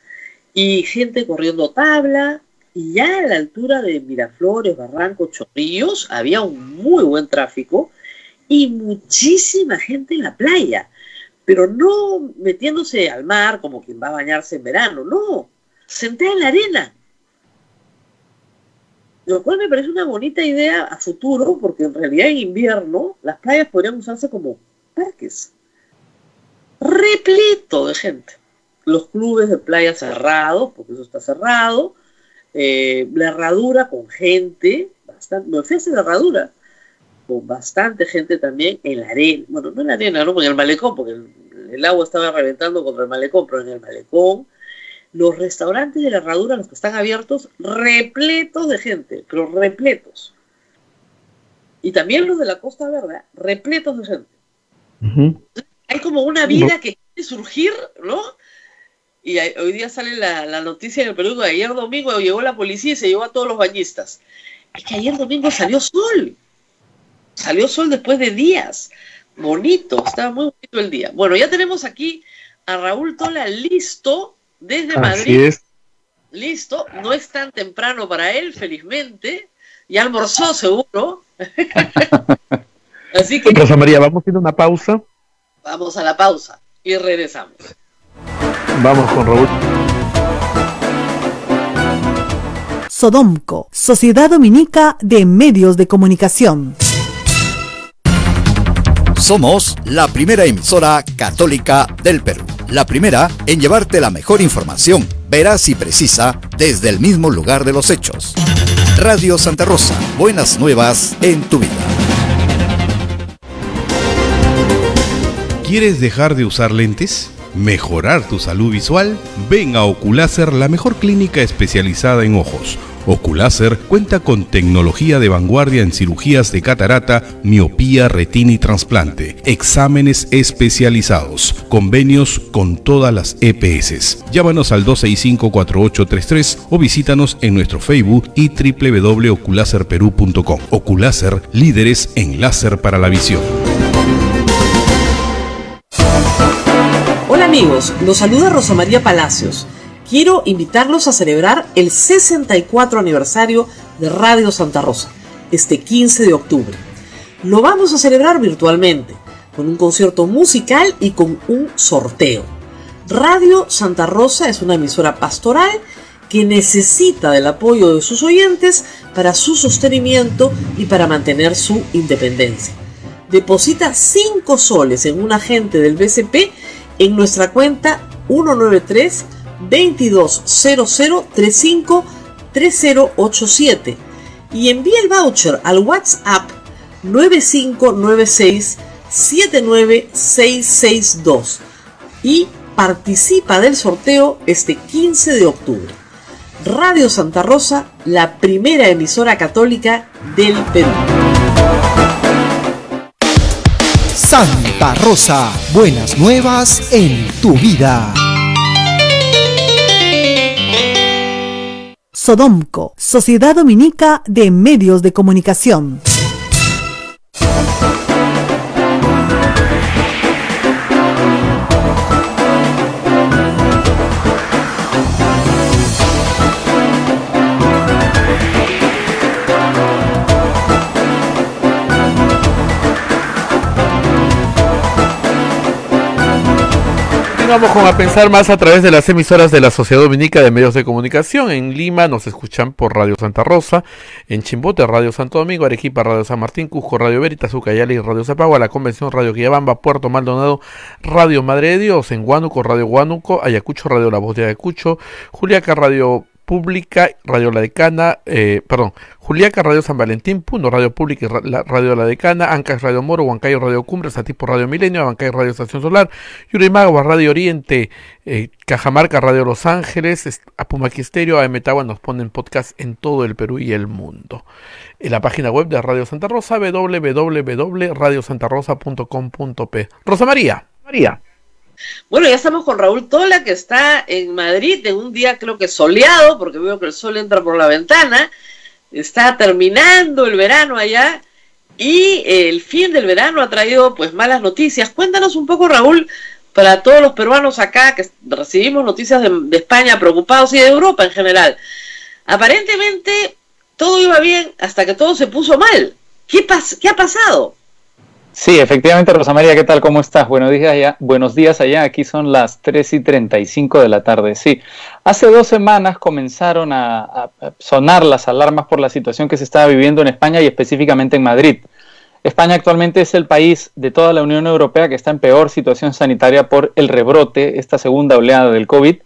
S9: y gente corriendo tabla, y ya a la altura de Miraflores, Barranco, Chorrillos, había un muy buen tráfico y muchísima gente en la playa, pero no metiéndose al mar como quien va a bañarse en verano, no, sentada en la arena. Lo cual me parece una bonita idea a futuro, porque en realidad en invierno las playas podrían usarse como parques. Repleto de gente. Los clubes de playa cerrados, porque eso está cerrado. La herradura con gente, bastante, me ofrece la herradura, con bastante gente también en la arena. Bueno, no en la arena, no, en el malecón, porque el agua estaba reventando contra el malecón, pero en el malecón. Los restaurantes de la herradura, los que están abiertos, repletos de gente, pero repletos. Y también los de la Costa Verde, repletos de gente. Uh-huh. Hay como una vida que quiere surgir, ¿no? Y hoy día sale la noticia en el Perú que ayer domingo llegó la policía y se llevó a todos los bañistas. Es que ayer domingo salió sol. Salió sol después de días. Bonito, estaba muy bonito el día. Bueno, ya tenemos aquí a Raúl Tola listo. Desde Madrid,
S8: es.
S9: Listo, no es tan temprano para él, felizmente, ya almorzó seguro. Así que
S8: Rosa María, vamos a ir a una pausa.
S9: Vamos a la pausa y regresamos.
S8: Vamos con Raúl.
S4: Sodomco, Sociedad Dominica de Medios de Comunicación.
S7: Somos la primera emisora católica del Perú. La primera en llevarte la mejor información, veraz y precisa, desde el mismo lugar de los hechos. Radio Santa Rosa, buenas nuevas en tu vida.
S10: ¿Quieres dejar de usar lentes? ¿Mejorar tu salud visual? Ven a Oculáser, la mejor clínica especializada en ojos. Oculáser cuenta con tecnología de vanguardia en cirugías de catarata, miopía, retina y trasplante, exámenes especializados, convenios con todas las EPS. Llámanos al 265-4833 o visítanos en nuestro Facebook y www.oculaserperú.com. Oculáser, líderes en láser para la visión.
S11: Hola amigos, los saluda Rosa María Palacios. Quiero invitarlos a celebrar el 64 aniversario de Radio Santa Rosa, este 15 de octubre. Lo vamos a celebrar virtualmente, con un concierto musical y con un sorteo. Radio Santa Rosa es una emisora pastoral que necesita del apoyo de sus oyentes para su sostenimiento y para mantener su independencia. Deposita 5 soles en un agente del BCP en nuestra cuenta 193-220035-3087 y envía el voucher al WhatsApp 9596-79662 y participa del sorteo este 15 de octubre. Radio Santa Rosa, la primera emisora católica del Perú.
S12: Santa Rosa, buenas nuevas en tu vida.
S4: Sodomco, Sociedad Dominica de Medios de Comunicación.
S8: Vamos con A Pensar Más a través de las emisoras de la Sociedad Dominica de Medios de Comunicación. En Lima nos escuchan por Radio Santa Rosa, en Chimbote Radio Santo Domingo, Arequipa Radio San Martín, Cusco Radio Veritas, Ucayali y Radio Zapagua, La Convención Radio Quillabamba, Puerto Maldonado Radio Madre de Dios, en Huánuco Radio Huánuco, Ayacucho Radio La Voz de Ayacucho, Juliaca Radio Pública, Radio La Decana, Juliaca, Radio San Valentín, Puno, Radio Pública y Radio La Decana, Ancash, Radio Moro, Huancayo, Radio Cumbre, Satipo, Radio Milenio, Abancay, Radio Estación Solar, Yurimaguas, Radio Oriente, Cajamarca, Radio Los Ángeles, Apumaqui Estéreo, AM Tagua nos ponen podcast en todo el Perú y el mundo. En la página web de Radio Santa Rosa, www.radiosantarosa.com.p. Rosa María.
S9: Bueno, ya estamos con Raúl Tola, que está en Madrid en un día creo que soleado, porque veo que el sol entra por la ventana. Está terminando el verano allá y el fin del verano ha traído pues malas noticias. Cuéntanos un poco, Raúl, para todos los peruanos acá que recibimos noticias de España preocupados y de Europa en general. Aparentemente todo iba bien hasta que todo se puso mal. ¿Qué ha pasado?
S13: Sí, efectivamente, Rosa María, ¿qué tal? ¿Cómo estás? Buenos días allá. Aquí son las 3:35 de la tarde. Sí, hace 2 semanas comenzaron a sonar las alarmas por la situación que se estaba viviendo en España y específicamente en Madrid. España actualmente es el país de toda la Unión Europea que está en peor situación sanitaria por el rebrote, esta segunda oleada del COVID.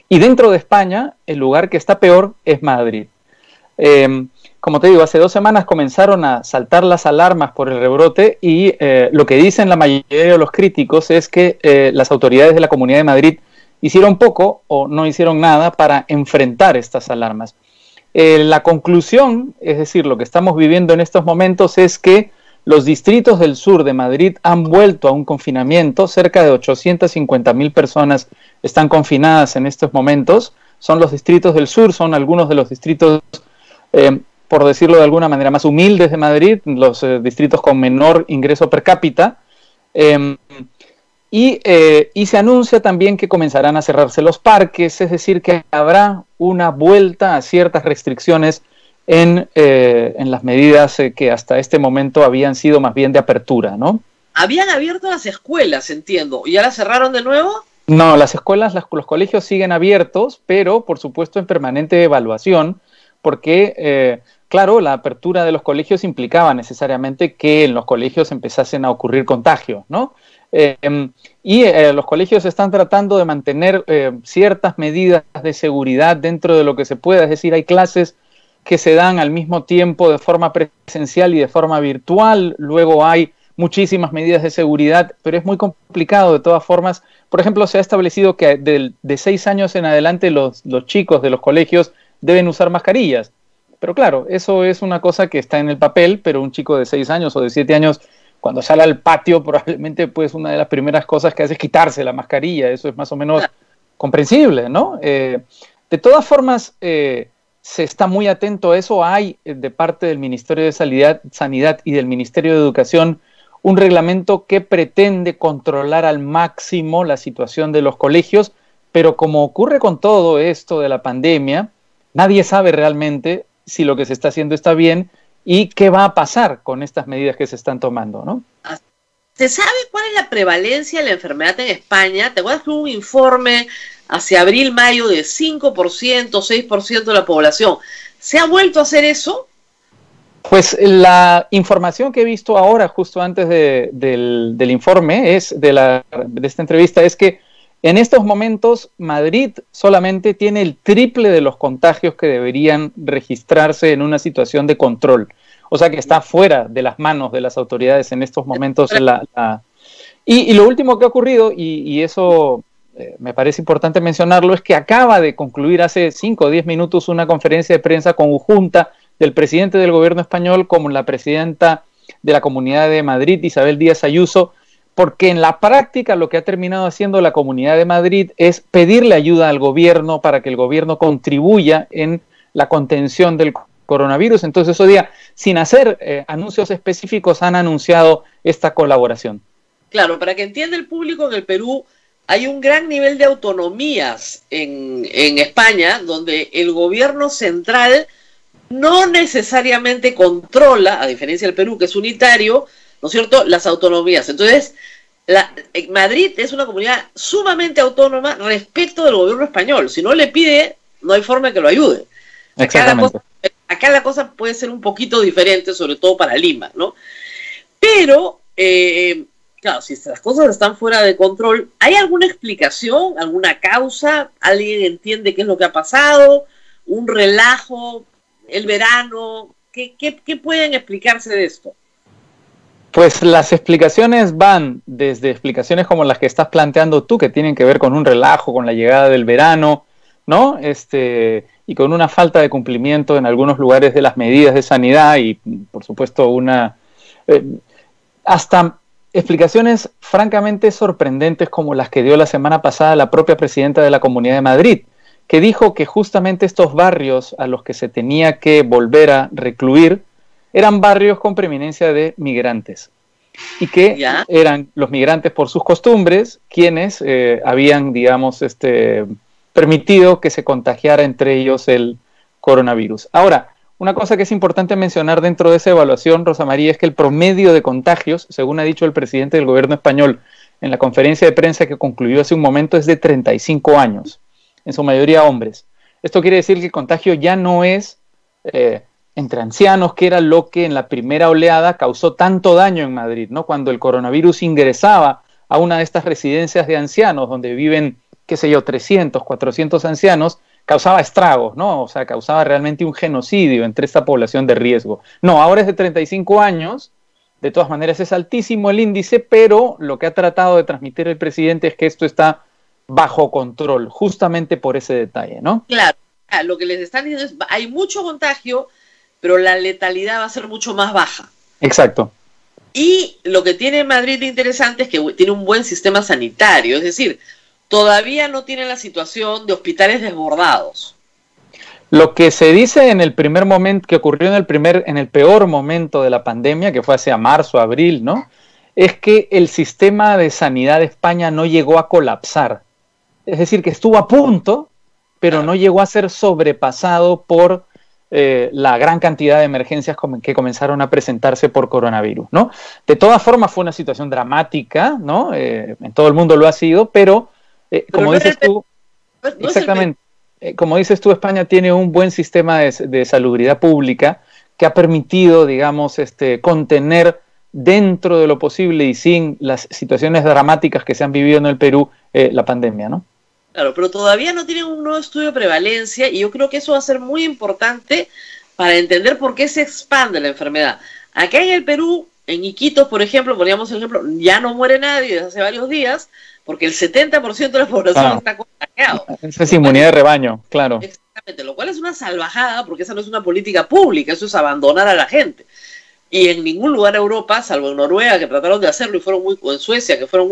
S13: Y dentro de España, el lugar que está peor es Madrid. Como te digo, hace 2 semanas comenzaron a saltar las alarmas por el rebrote y lo que dicen la mayoría de los críticos es que las autoridades de la Comunidad de Madrid hicieron poco o no hicieron nada para enfrentar estas alarmas. La conclusión, es decir, lo que estamos viviendo en estos momentos es que los distritos del sur de Madrid han vuelto a un confinamiento. Cerca de 850.000 personas están confinadas en estos momentos. Son los distritos del sur, son algunos de los distritos por decirlo de alguna manera, más humildes de Madrid, los distritos con menor ingreso per cápita, y se anuncia también que comenzarán a cerrarse los parques, es decir, que habrá una vuelta a ciertas restricciones en las medidas que hasta este momento habían sido más bien de apertura, ¿no?
S9: Habían abierto las escuelas, entiendo, ¿y ya las cerraron de nuevo?
S13: No, las escuelas, los colegios siguen abiertos, pero por supuesto en permanente evaluación, porque claro, la apertura de los colegios implicaba necesariamente que en los colegios empezasen a ocurrir contagios, ¿no? Los colegios están tratando de mantener ciertas medidas de seguridad dentro de lo que se pueda, es decir, hay clases que se dan al mismo tiempo de forma presencial y de forma virtual, luego hay muchísimas medidas de seguridad, pero es muy complicado de todas formas. Por ejemplo, se ha establecido que de 6 años en adelante los chicos de los colegios deben usar mascarillas. Pero claro, eso es una cosa que está en el papel, pero un chico de 6 años o de 7 años, cuando sale al patio, probablemente pues una de las primeras cosas que hace es quitarse la mascarilla. Eso es más o menos comprensible, ¿no? De todas formas, se está muy atento a eso. Hay de parte del Ministerio de Sanidad y del Ministerio de Educación un reglamento que pretende controlar al máximo la situación de los colegios, pero como ocurre con todo esto de la pandemia, nadie sabe realmente si lo que se está haciendo está bien y qué va a pasar con estas medidas que se están tomando, ¿no?
S9: ¿Se sabe cuál es la prevalencia de la enfermedad en España? ¿Te acuerdas que hubo un informe hacia abril-mayo de 5%, 6% de la población? ¿Se ha vuelto a hacer eso?
S13: Pues la información que he visto ahora, justo antes del informe, de esta entrevista, es que en estos momentos Madrid solamente tiene el triple de los contagios que deberían registrarse en una situación de control. O sea que está fuera de las manos de las autoridades en estos momentos. Y lo último que ha ocurrido, y eso me parece importante mencionarlo, es que acaba de concluir hace 5 o 10 minutos una conferencia de prensa conjunta del presidente del gobierno español con la presidenta de la Comunidad de Madrid, Isabel Díaz Ayuso, porque en la práctica lo que ha terminado haciendo la Comunidad de Madrid es pedirle ayuda al gobierno para que el gobierno contribuya en la contención del coronavirus. Entonces, hoy día, sin hacer anuncios específicos, han anunciado esta colaboración.
S9: Claro, para que entienda el público, en el Perú hay un gran nivel de autonomías en España, donde el gobierno central no necesariamente controla, a diferencia del Perú, que es unitario, ¿no es cierto?, las autonomías. Entonces, Madrid es una comunidad sumamente autónoma respecto del gobierno español. Si no le pide, no hay forma de que lo ayude. Acá la cosa puede ser un poquito diferente, sobre todo para Lima, ¿no? Pero, claro, si las cosas están fuera de control, ¿hay alguna explicación, alguna causa? ¿Alguien entiende qué es lo que ha pasado? un relajo, el verano? ¿Qué pueden explicarse de esto?
S13: Pues las explicaciones van desde explicaciones como las que estás planteando tú, que tienen que ver con un relajo, con la llegada del verano, ¿no? Y con una falta de cumplimiento en algunos lugares de las medidas de sanidad y, por supuesto, hasta explicaciones francamente sorprendentes como las que dio la semana pasada la propia presidenta de la Comunidad de Madrid, que dijo que justamente estos barrios a los que se tenía que volver a recluir eran barrios con preeminencia de migrantes y que eran los migrantes por sus costumbres quienes habían, digamos, permitido que se contagiara entre ellos el coronavirus. Ahora, una cosa que es importante mencionar dentro de esa evaluación, Rosa María, es que el promedio de contagios, según ha dicho el presidente del gobierno español en la conferencia de prensa que concluyó hace un momento, es de 35 años, en su mayoría hombres. Esto quiere decir que el contagio ya no es entre ancianos, que era lo que en la primera oleada causó tanto daño en Madrid, ¿no? Cuando el coronavirus ingresaba a una de estas residencias de ancianos donde viven, qué sé yo, 300, 400 ancianos, causaba estragos, ¿no? O sea, causaba realmente un genocidio entre esta población de riesgo. No, ahora es de 35 años, de todas maneras es altísimo el índice, pero lo que ha tratado de transmitir el presidente es que esto está bajo control, justamente por ese detalle, ¿no?
S9: Claro, lo que les están diciendo es, hay mucho contagio, pero la letalidad va a ser mucho más baja.
S13: Exacto.
S9: Y lo que tiene Madrid de interesante es que tiene un buen sistema sanitario, es decir, todavía no tiene la situación de hospitales desbordados.
S13: Lo que se dice en el primer momento, que ocurrió en el peor momento de la pandemia, que fue hacia marzo, abril, ¿no? Es que el sistema de sanidad de España no llegó a colapsar. Es decir, que estuvo a punto, pero no llegó a ser sobrepasado por la gran cantidad de emergencias que comenzaron a presentarse por coronavirus, ¿no? De todas formas fue una situación dramática, ¿no? En todo el mundo lo ha sido, pero como
S9: no
S13: dices tú,
S9: no
S13: exactamente, como dices tú, España tiene un buen sistema de salubridad pública que ha permitido, digamos, contener dentro de lo posible y sin las situaciones dramáticas que se han vivido en el Perú, la pandemia, ¿no?
S9: Claro, pero todavía no tienen un nuevo estudio de prevalencia y yo creo que eso va a ser muy importante para entender por qué se expande la enfermedad. Acá en el Perú, en Iquitos, por ejemplo, poníamos el ejemplo, ya no muere nadie desde hace varios días porque el 70% de la población está contagiado.
S13: Esa es inmunidad de rebaño, claro.
S9: Exactamente, lo cual es una salvajada porque esa no es una política pública, eso es abandonar a la gente. Y en ningún lugar de Europa, salvo en Noruega, que trataron de hacerlo y fueron muy, o en Suecia, que fueron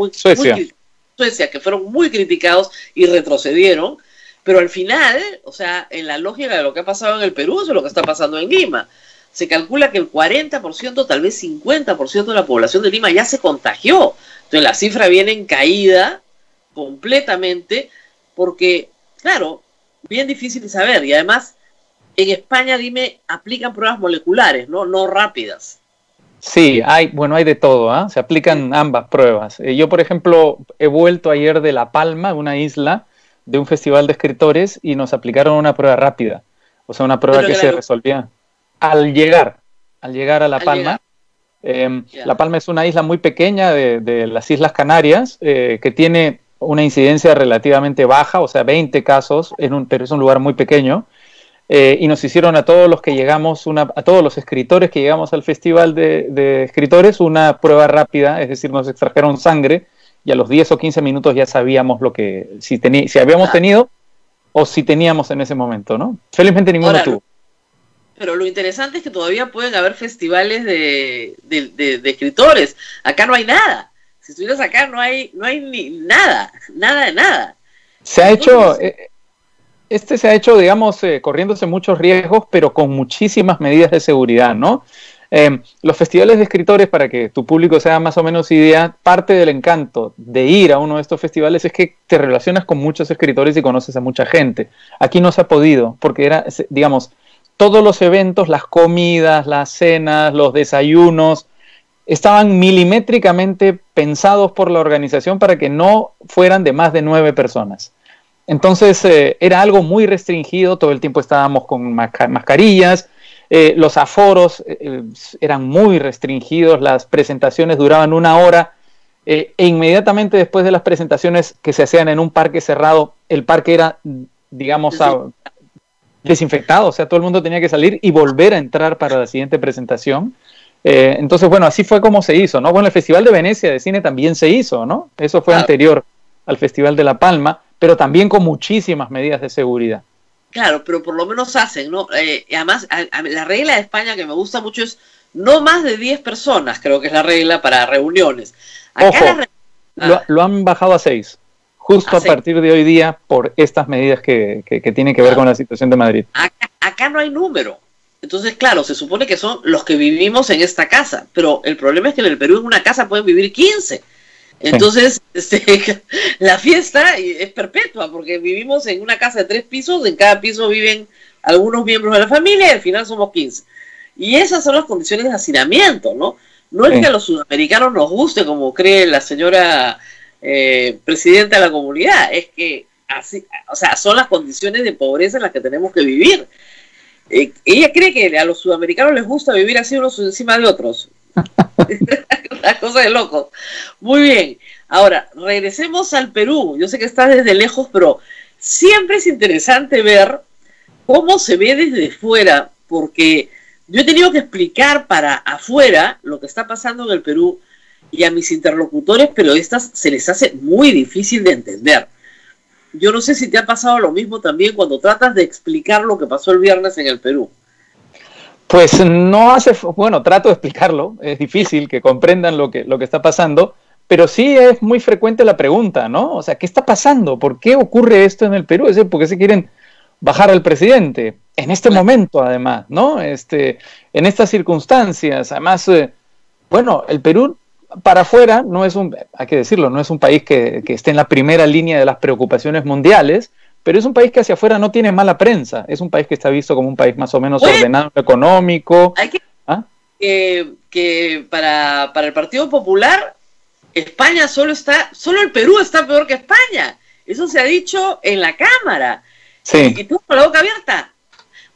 S9: muy criticados y retrocedieron, pero al final, o sea, en la lógica de lo que ha pasado en el Perú, eso es lo que está pasando en Lima. Se calcula que el 40%, tal vez 50% de la población de Lima ya se contagió. Entonces la cifra viene en caída completamente porque, claro, bien difícil de saber. Y además, en España, dime, aplican pruebas moleculares, no rápidas.
S13: Sí, hay de todo, ¿eh? Se aplican ambas pruebas. Yo, por ejemplo, he vuelto ayer de La Palma, una isla, de un festival de escritores, y nos aplicaron una prueba rápida. O sea, una prueba que se resolvía al llegar a La Palma. La Palma es una isla muy pequeña de las Islas Canarias, que tiene una incidencia relativamente baja, o sea, 20 casos, pero es un lugar muy pequeño. Y nos hicieron a todos los que llegamos, a todos los escritores que llegamos al festival de escritores, una prueba rápida, es decir, nos extrajeron sangre y a los 10 o 15 minutos ya sabíamos si habíamos tenido o si teníamos en ese momento, ¿no? Felizmente ninguno tuvo.
S9: Pero lo interesante es que todavía pueden haber festivales de escritores. Acá no hay nada. Si estuvieras acá no hay ni nada de nada.
S13: Se ha hecho... se ha hecho, digamos, corriéndose muchos riesgos, pero con muchísimas medidas de seguridad, ¿no? Los festivales de escritores, para que tu público se haga más o menos idea, parte del encanto de ir a uno de estos festivales es que te relacionas con muchos escritores y conoces a mucha gente. Aquí no se ha podido, porque digamos, todos los eventos, las comidas, las cenas, los desayunos, estaban milimétricamente pensados por la organización para que no fueran de más de 9 personas. Entonces era algo muy restringido, todo el tiempo estábamos con mascarillas, los aforos eran muy restringidos, las presentaciones duraban 1 hora e inmediatamente después de las presentaciones que se hacían en un parque cerrado, el parque era, digamos, desinfectado, o sea, todo el mundo tenía que salir y volver a entrar para la siguiente presentación. Entonces, bueno, así fue como se hizo, ¿no? Bueno, el Festival de Venecia de Cine también se hizo, ¿no? Eso fue anterior al Festival de La Palma, pero también con muchísimas medidas de seguridad.
S9: Claro, pero por lo menos hacen, ¿no? Además, la regla de España que me gusta mucho es no más de 10 personas, creo que es la regla para reuniones. Acá
S13: Ojo, lo han bajado a 6, justo a partir de hoy día por estas medidas que tienen que ver con la situación de Madrid.
S9: Acá no hay número. Entonces, claro, se supone que son los que vivimos en esta casa, pero el problema es que en el Perú en una casa pueden vivir 15. Entonces, la fiesta es perpetua, porque vivimos en una casa de 3 pisos, en cada piso viven algunos miembros de la familia y al final somos 15. Y esas son las condiciones de hacinamiento, ¿no? No es que a los sudamericanos nos guste, como cree la señora presidenta de la comunidad, es que así, o sea, son las condiciones de pobreza en las que tenemos que vivir. Ella cree que a los sudamericanos les gusta vivir así unos encima de otros. Una cosa de locos. Muy bien. Ahora, regresemos al Perú. Yo sé que estás desde lejos, pero siempre es interesante ver cómo se ve desde fuera, porque yo he tenido que explicar para afuera lo que está pasando en el Perú y a mis interlocutores periodistas se les hace muy difícil de entender. Yo no sé si te ha pasado lo mismo también cuando tratas de explicar lo que pasó el viernes en el Perú.
S13: Pues no hace, bueno, trato de explicarlo, es difícil que comprendan lo que está pasando, pero sí es muy frecuente la pregunta, ¿no? O sea, ¿qué está pasando? ¿Por qué ocurre esto en el Perú? Es decir, ¿por qué se quieren bajar al presidente? En este momento, además, ¿no? En estas circunstancias, además, bueno, el Perú para afuera no es hay que decirlo, no es un país que esté en la primera línea de las preocupaciones mundiales, pero es un país que hacia afuera no tiene mala prensa, es un país que está visto como un país más o menos ordenado en lo económico.
S9: Hay que para el Partido Popular, España solo el Perú está peor que España. Eso se ha dicho en la Cámara.
S13: Sí.
S9: Y tú con la boca abierta.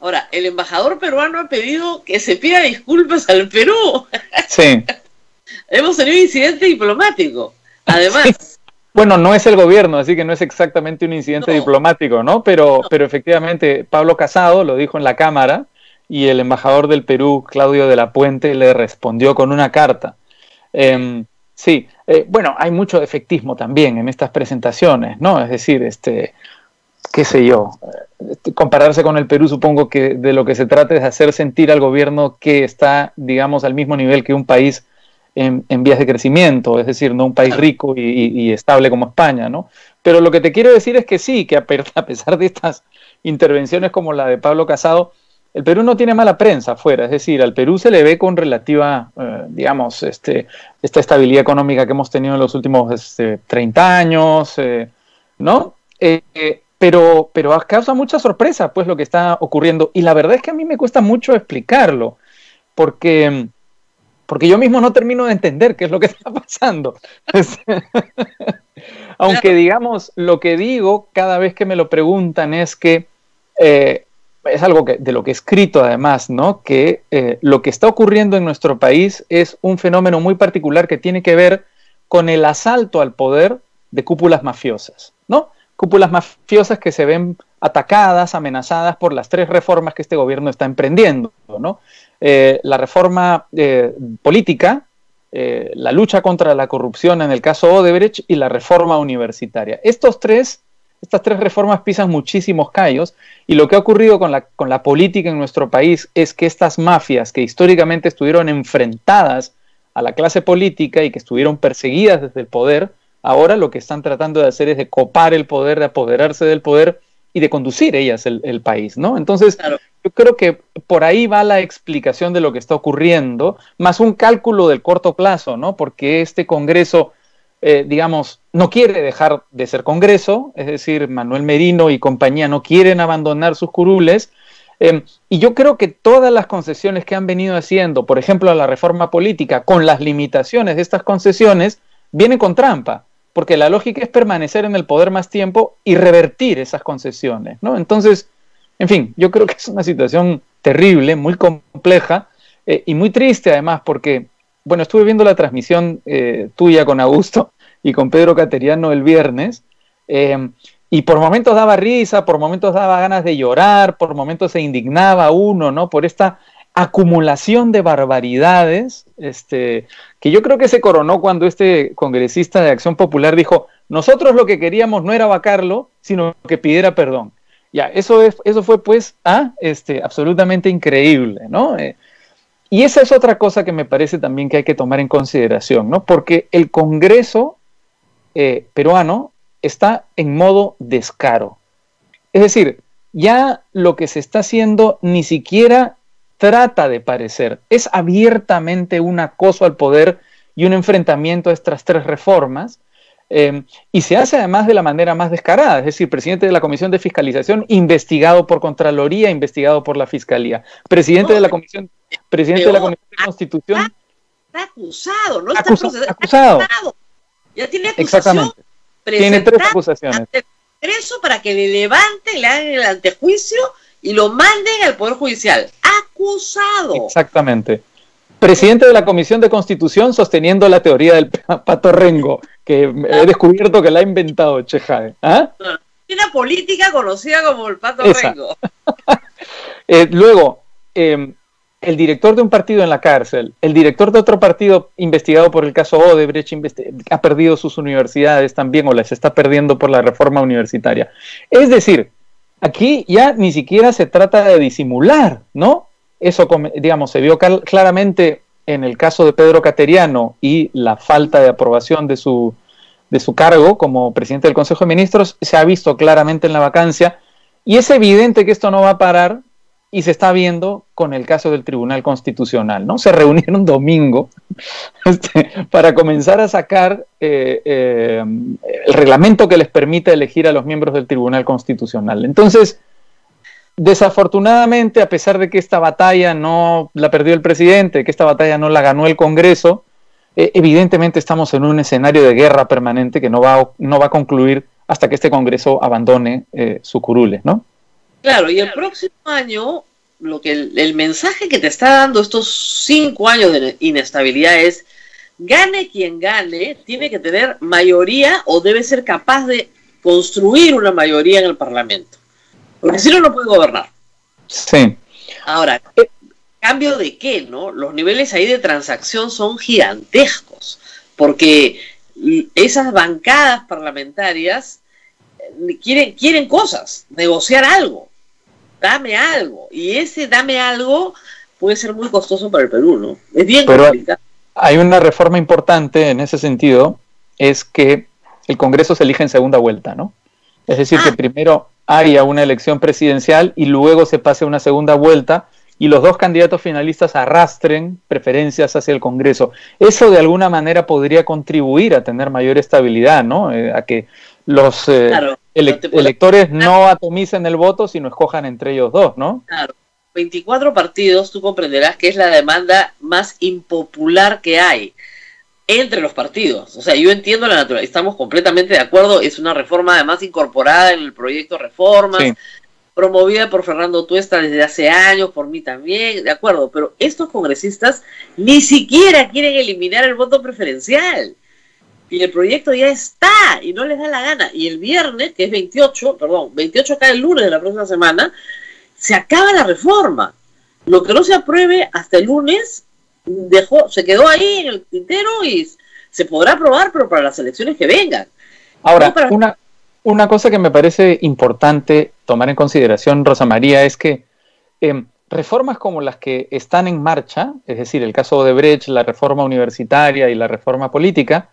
S9: Ahora, el embajador peruano ha pedido que se pida disculpas al Perú.
S13: Sí.
S9: Hemos tenido un incidente diplomático, además.
S13: Sí. Bueno, no es el gobierno, así que no es exactamente un incidente diplomático, ¿no? Pero efectivamente, Pablo Casado lo dijo en la Cámara y el embajador del Perú, Claudio de la Puente, le respondió con una carta. Sí, bueno, hay mucho efectismo también en estas presentaciones, ¿no? Es decir, qué sé yo, compararse con el Perú, supongo que de lo que se trata es hacer sentir al gobierno que está, digamos, al mismo nivel que un país en vías de crecimiento, es decir, no un país rico y estable como España, ¿no? Pero lo que te quiero decir es que sí, que a pesar de estas intervenciones como la de Pablo Casado, el Perú no tiene mala prensa afuera, es decir, al Perú se le ve con relativa, digamos, esta estabilidad económica que hemos tenido en los últimos 30 años, ¿no? Pero causa mucha sorpresa, pues, lo que está ocurriendo, y la verdad es que a mí me cuesta mucho explicarlo, porque yo mismo no termino de entender qué es lo que está pasando. Aunque, digamos, lo que digo cada vez que me lo preguntan es que es algo de lo que he escrito además, ¿no? Que lo que está ocurriendo en nuestro país es un fenómeno muy particular que tiene que ver con el asalto al poder de cúpulas mafiosas, ¿no? Cúpulas mafiosas que se ven atacadas, amenazadas por las 3 reformas que este gobierno está emprendiendo, ¿no? La reforma política, la lucha contra la corrupción en el caso Odebrecht y la reforma universitaria. Estas tres reformas pisan muchísimos callos, y lo que ha ocurrido con la política en nuestro país es que estas mafias que históricamente estuvieron enfrentadas a la clase política y que estuvieron perseguidas desde el poder, ahora lo que están tratando de hacer es de copar el poder, de apoderarse del poder y de conducir ellas el país, ¿no? Entonces, claro, yo creo que por ahí va la explicación de lo que está ocurriendo, más un cálculo del corto plazo, ¿no? Porque este Congreso, digamos, no quiere dejar de ser Congreso, es decir, Manuel Merino y compañía no quieren abandonar sus curules, y yo creo que todas las concesiones que han venido haciendo, por ejemplo, a la reforma política, con las limitaciones de estas concesiones, vienen con trampa, porque la lógica es permanecer en el poder más tiempo y revertir esas concesiones, ¿no? Entonces, en fin, yo creo que es una situación terrible, muy compleja y muy triste además, porque, bueno, estuve viendo la transmisión tuya con Augusto y con Pedro Cateriano el viernes, Y por momentos daba risa, por momentos daba ganas de llorar, por momentos se indignaba uno, ¿no? Por esta acumulación de barbaridades, que yo creo que se coronó cuando este congresista de Acción Popular dijo: nosotros lo que queríamos no era vacarlo, sino que pidiera perdón. Ya, eso fue pues absolutamente increíble, ¿no? Y esa es otra cosa que me parece también que hay que tomar en consideración, ¿no? Porque el Congreso peruano está en modo descaro. Es decir, ya lo que se está haciendo ni siquiera trata de parecer, es abiertamente un acoso al poder y un enfrentamiento a estas tres reformas, y se hace además de la manera más descarada, es decir, presidente de la Comisión de Fiscalización investigado por Contraloría, investigado por la Fiscalía, presidente de la Comisión de Constitución
S9: está acusado, no
S13: está
S9: acusado. Ya tiene acusación.
S13: Tiene 3 acusaciones.
S9: Ante el Congreso para que le levanten, le hagan el antejuicio y lo manden al Poder Judicial. Acusado.
S13: Exactamente. Presidente de la Comisión de Constitución sosteniendo la teoría del pato rengo, que he descubierto que la ha inventado Chejade. ¿Ah?
S9: Una política conocida como el pato rengo.
S13: Luego, el director de un partido en la cárcel, el director de otro partido investigado por el caso Odebrecht, ha perdido sus universidades también, o las está perdiendo por la reforma universitaria. Es decir, aquí ya ni siquiera se trata de disimular, ¿no? Eso, digamos, se vio claramente en el caso de Pedro Cateriano y la falta de aprobación de su cargo como presidente del Consejo de Ministros, se ha visto claramente en la vacancia, y es evidente que esto no va a parar, y se está viendo con el caso del Tribunal Constitucional, ¿no? Se reunieron domingo para comenzar a sacar el reglamento que les permite elegir a los miembros del Tribunal Constitucional. Entonces, desafortunadamente, a pesar de que esta batalla no la perdió el presidente, que esta batalla no la ganó el Congreso, evidentemente estamos en un escenario de guerra permanente que no va a concluir hasta que este Congreso abandone su curule, ¿no?
S9: Claro, y el próximo año, el mensaje que te está dando estos 5 años de inestabilidad es: gane quien gane, tiene que tener mayoría o debe ser capaz de construir una mayoría en el Parlamento. Porque si no, no puede gobernar.
S13: Sí.
S9: Ahora, ¿cambio de qué, no? Los niveles ahí de transacción son gigantescos, porque esas bancadas parlamentarias quieren cosas, negociar algo, dame algo, y ese dame algo puede ser muy costoso para el Perú, ¿no? Es bien complicado.
S13: Hay una reforma importante en ese sentido, es que el Congreso se elige en segunda vuelta, ¿no? Es decir, que primero haya una elección presidencial y luego se pase a una segunda vuelta y los 2 candidatos finalistas arrastren preferencias hacia el Congreso. Eso de alguna manera podría contribuir a tener mayor estabilidad, ¿no? A que los electores no atomicen el voto, sino escojan entre ellos 2, ¿no?
S9: Claro, 24 partidos, tú comprenderás que es la demanda más impopular que hay entre los partidos. O sea, yo entiendo la naturaleza, estamos completamente de acuerdo, es una reforma además incorporada en el proyecto Reformas, sí, promovida por Fernando Tuesta desde hace años, por mí también, de acuerdo, pero estos congresistas ni siquiera quieren eliminar el voto preferencial. Y el proyecto ya está, y no les da la gana. Y el viernes, que es 28 acá el lunes de la próxima semana, se acaba la reforma. Lo que no se apruebe hasta el lunes se quedó ahí en el tintero y se podrá aprobar, pero para las elecciones que vengan.
S13: Ahora, una cosa que me parece importante tomar en consideración, Rosa María, es que reformas como las que están en marcha, es decir, el caso de Odebrecht, la reforma universitaria y la reforma política,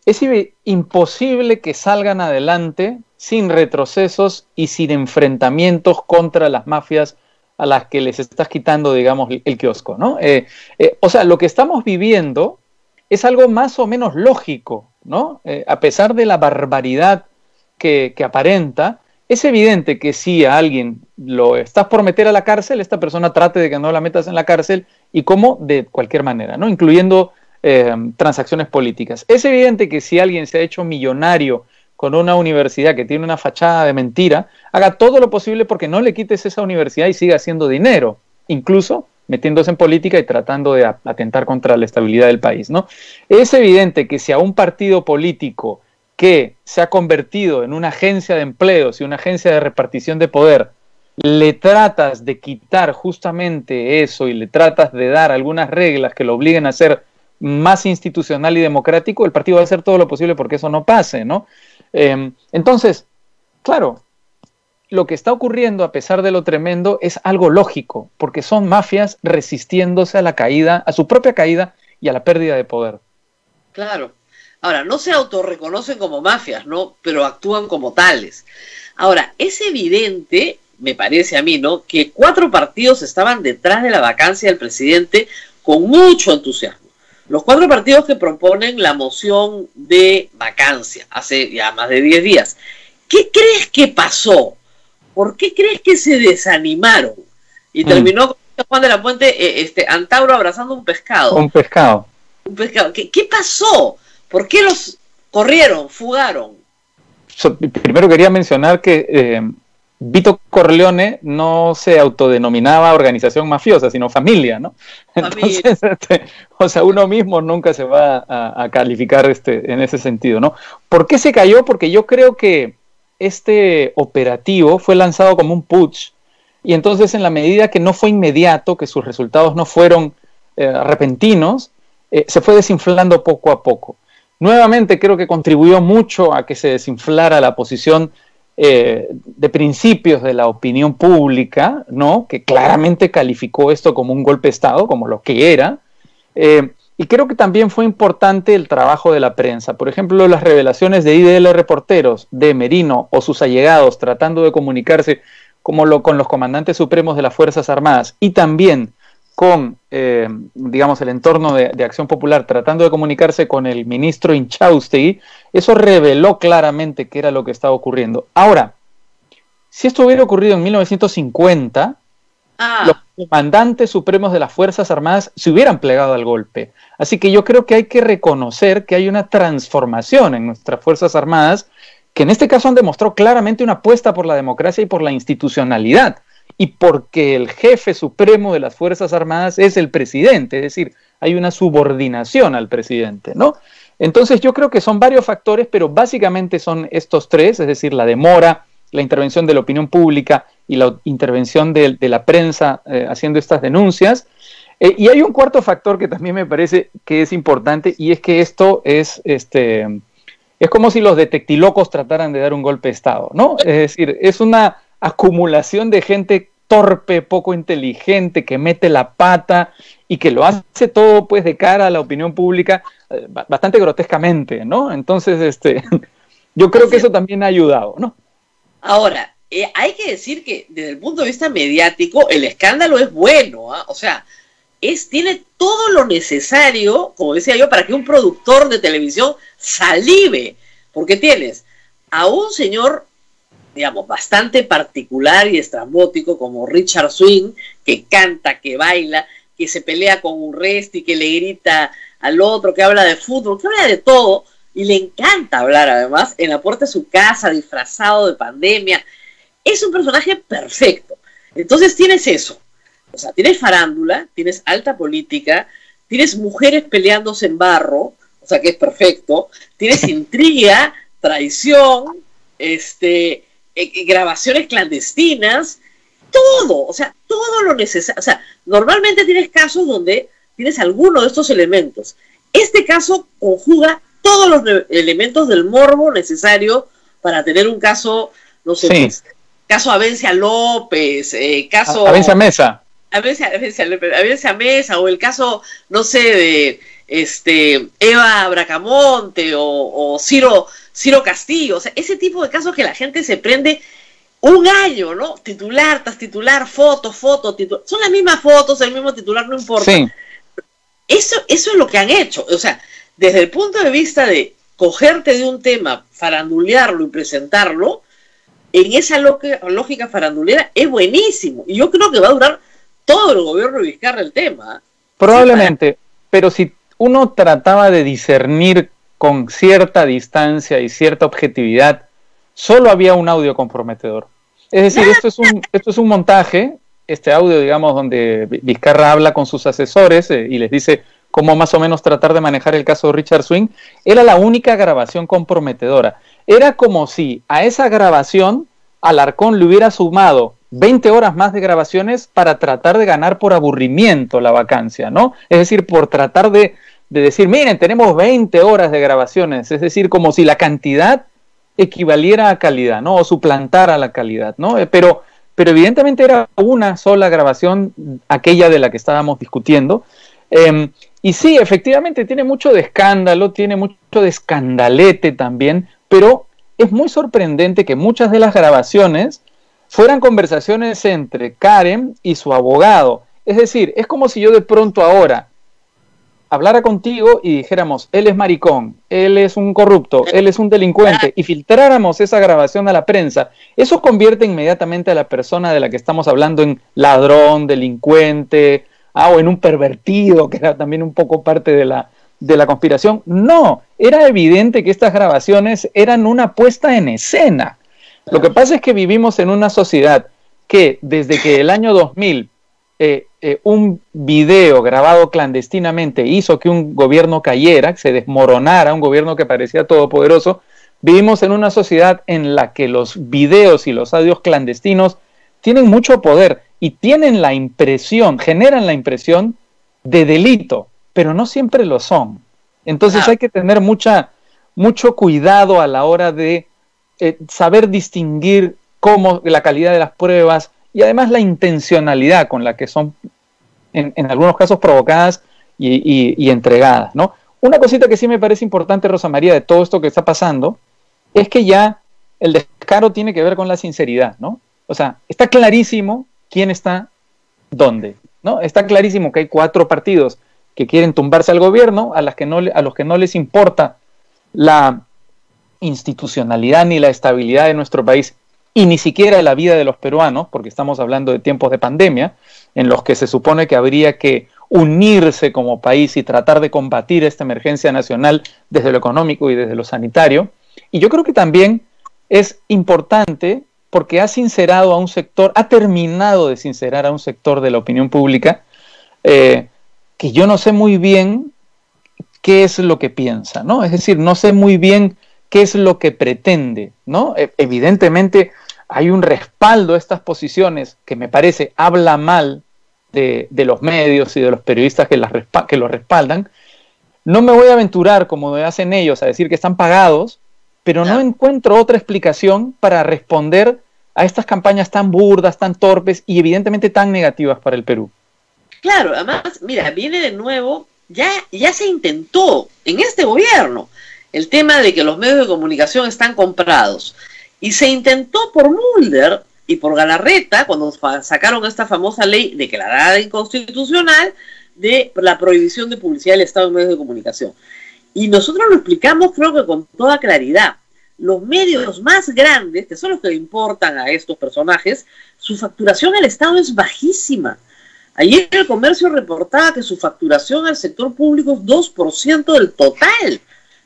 S13: es imposible que salgan adelante sin retrocesos y sin enfrentamientos contra las mafias a las que les estás quitando, digamos, el kiosco, ¿no? O sea, lo que estamos viviendo es algo más o menos lógico, ¿no? A pesar de la barbaridad que aparenta, es evidente que si a alguien lo estás por meter a la cárcel, esta persona trate de que no la metas en la cárcel, y cómo, de cualquier manera, ¿no? Incluyendo transacciones políticas. Es evidente que si alguien se ha hecho millonario con una universidad que tiene una fachada de mentira, haga todo lo posible porque no le quites esa universidad y siga haciendo dinero, incluso metiéndose en política y tratando de atentar contra la estabilidad del país, ¿no? Es evidente que si a un partido político que se ha convertido en una agencia de empleos y una agencia de repartición de poder, le tratas de quitar justamente eso y le tratas de dar algunas reglas que lo obliguen a ser más institucional y democrático, el partido va a hacer todo lo posible porque eso no pase, ¿no? Entonces, claro, lo que está ocurriendo, a pesar de lo tremendo, es algo lógico, porque son mafias resistiéndose a la caída, a su propia caída y a la pérdida de poder.
S9: Claro. Ahora, no se autorreconocen como mafias, ¿no? Pero actúan como tales. Ahora, es evidente, me parece a mí, ¿no?, que 4 partidos estaban detrás de la vacancia del presidente con mucho entusiasmo. Los 4 partidos que proponen la moción de vacancia hace ya más de 10 días. ¿Qué crees que pasó? ¿Por qué crees que se desanimaron? Y terminó con Juan de la Puente, Antauro abrazando un pescado.
S13: Un pescado.
S9: Un pescado. ¿Qué pasó? ¿Por qué los corrieron, fugaron?
S13: Primero quería mencionar que Vito Corleone no se autodenominaba organización mafiosa, sino familia, ¿no? Entonces, o sea, uno mismo nunca se va a calificar en ese sentido, ¿no? ¿Por qué se cayó? Porque yo creo que este operativo fue lanzado como un putsch, y entonces en la medida que no fue inmediato, que sus resultados no fueron repentinos, se fue desinflando poco a poco. Nuevamente creo que contribuyó mucho a que se desinflara la posición de principios de la opinión pública, ¿no?, que claramente calificó esto como un golpe de Estado, como lo que era, y creo que también fue importante el trabajo de la prensa. Por ejemplo, las revelaciones de IDL Reporteros, de Merino o sus allegados tratando de comunicarse con los comandantes supremos de las Fuerzas Armadas, y también con, digamos, el entorno de Acción Popular tratando de comunicarse con el ministro Inchaustegui, eso reveló claramente qué era lo que estaba ocurriendo. Ahora, si esto hubiera ocurrido en 1950, los comandantes supremos de las Fuerzas Armadas se hubieran plegado al golpe. Así que yo creo que hay que reconocer que hay una transformación en nuestras Fuerzas Armadas, que en este caso han demostrado claramente una apuesta por la democracia y por la institucionalidad, y porque el jefe supremo de las Fuerzas Armadas es el presidente, es decir, hay una subordinación al presidente, ¿no? Entonces yo creo que son varios factores, pero básicamente son estos 3, es decir, la demora, la intervención de la opinión pública y la intervención de la prensa haciendo estas denuncias. Y hay un cuarto factor que también me parece que es importante, y es que esto es como si los detectilocos trataran de dar un golpe de Estado, ¿no? Es decir, es una acumulación de gente torpe, poco inteligente, que mete la pata y que lo hace todo pues de cara a la opinión pública bastante grotescamente, ¿no? Entonces, yo creo que eso también ha ayudado, ¿no?
S9: Ahora, hay que decir que desde el punto de vista mediático el escándalo es bueno, ¿eh? O sea, tiene todo lo necesario, como decía yo, para que un productor de televisión salive, porque tienes a un señor, digamos, bastante particular y estrambótico como Richard Swing, que canta, que baila, que se pelea con Urresti, que le grita al otro, que habla de fútbol, que habla de todo, y le encanta hablar además en la puerta de su casa, disfrazado de pandemia. Es un personaje perfecto. Entonces tienes eso, o sea, tienes farándula, tienes alta política, tienes mujeres peleándose en barro, o sea que es perfecto, tienes intriga, traición, grabaciones clandestinas, todo, o sea, todo lo necesario. O sea, normalmente tienes casos donde tienes alguno de estos elementos. Este caso conjuga todos los elementos del morbo necesario para tener un caso, no sé, sí, pues, caso Avencia López, caso...
S13: Avencia Mesa.
S9: Avencia Mesa, o el caso, no sé, de Eva Bracamonte o Ciro Castillo. O sea, ese tipo de casos que la gente se prende un año, ¿no? Titular tras titular, foto, titular. Son las mismas fotos, el mismo titular, no importa. Sí. Eso es lo que han hecho. O sea, desde el punto de vista de cogerte de un tema, farandulearlo y presentarlo, en esa lógica farandulera es buenísimo. Y yo creo que va a durar todo el gobierno de Vizcarra el tema.
S13: Probablemente, pero si uno trataba de discernir con cierta distancia y cierta objetividad, solo había un audio comprometedor. Es decir, esto es un montaje, este audio, digamos, donde Vizcarra habla con sus asesores y les dice cómo más o menos tratar de manejar el caso de Richard Swing, era la única grabación comprometedora. Era como si a esa grabación Alarcón le hubiera sumado 20 horas más de grabaciones para tratar de ganar por aburrimiento la vacancia, ¿no? Es decir, por tratar de decir, miren, tenemos 20 horas de grabaciones, es decir, como si la cantidad equivaliera a calidad, ¿no? O suplantara la calidad, ¿no? Pero evidentemente era una sola grabación, aquella de la que estábamos discutiendo. Y sí, efectivamente tiene mucho de escándalo, tiene mucho de escandalete también, pero es muy sorprendente que muchas de las grabaciones fueran conversaciones entre Karen y su abogado. Es decir, es como si yo de pronto ahora hablara contigo y dijéramos, él es maricón, él es un corrupto, él es un delincuente, y filtráramos esa grabación a la prensa. Eso convierte inmediatamente a la persona de la que estamos hablando en ladrón, delincuente, o en un pervertido, que era también un poco parte de la conspiración. No, era evidente que estas grabaciones eran una puesta en escena. Lo que pasa es que vivimos en una sociedad que desde que el año 2000 un video grabado clandestinamente hizo que un gobierno cayera, que se desmoronara, un gobierno que parecía todopoderoso, vivimos en una sociedad en la que los videos y los audios clandestinos tienen mucho poder y tienen la impresión, generan la impresión de delito, pero no siempre lo son. Entonces hay que tener mucho cuidado a la hora de saber distinguir cómo la calidad de las pruebas y además la intencionalidad con la que son en algunos casos provocadas y entregadas, ¿no? Una cosita que sí me parece importante, Rosa María, de todo esto que está pasando, es que ya el descaro tiene que ver con la sinceridad, ¿no? O sea, está clarísimo quién está dónde, ¿no? Está clarísimo que hay 4 partidos que quieren tumbarse al gobierno, a los que no les importa la institucionalidad ni la estabilidad de nuestro país, y ni siquiera la vida de los peruanos, porque estamos hablando de tiempos de pandemia, en los que se supone que habría que unirse como país y tratar de combatir esta emergencia nacional desde lo económico y desde lo sanitario. Y yo creo que también es importante porque ha sincerado a un sector, ha terminado de sincerar a un sector de la opinión pública, que yo no sé muy bien qué es lo que piensa, ¿no? Es decir, no sé muy bien qué es lo que pretende, ¿no? Evidentemente hay un respaldo a estas posiciones que me parece habla mal de los medios y de los periodistas que lo respaldan. No me voy a aventurar, como hacen ellos, a decir que están pagados, pero no encuentro otra explicación para responder a estas campañas tan burdas, tan torpes y evidentemente tan negativas para el Perú.
S9: Claro, además, mira, viene de nuevo, ya se intentó en este gobierno el tema de que los medios de comunicación están comprados. Y se intentó por Mulder y por Galarreta, cuando sacaron esta famosa ley declarada inconstitucional de la prohibición de publicidad del Estado en medios de comunicación. Y nosotros lo explicamos, creo que con toda claridad. Los medios más grandes, que son los que le importan a estos personajes, su facturación al Estado es bajísima. Ayer el Comercio reportaba que su facturación al sector público es 2% del total.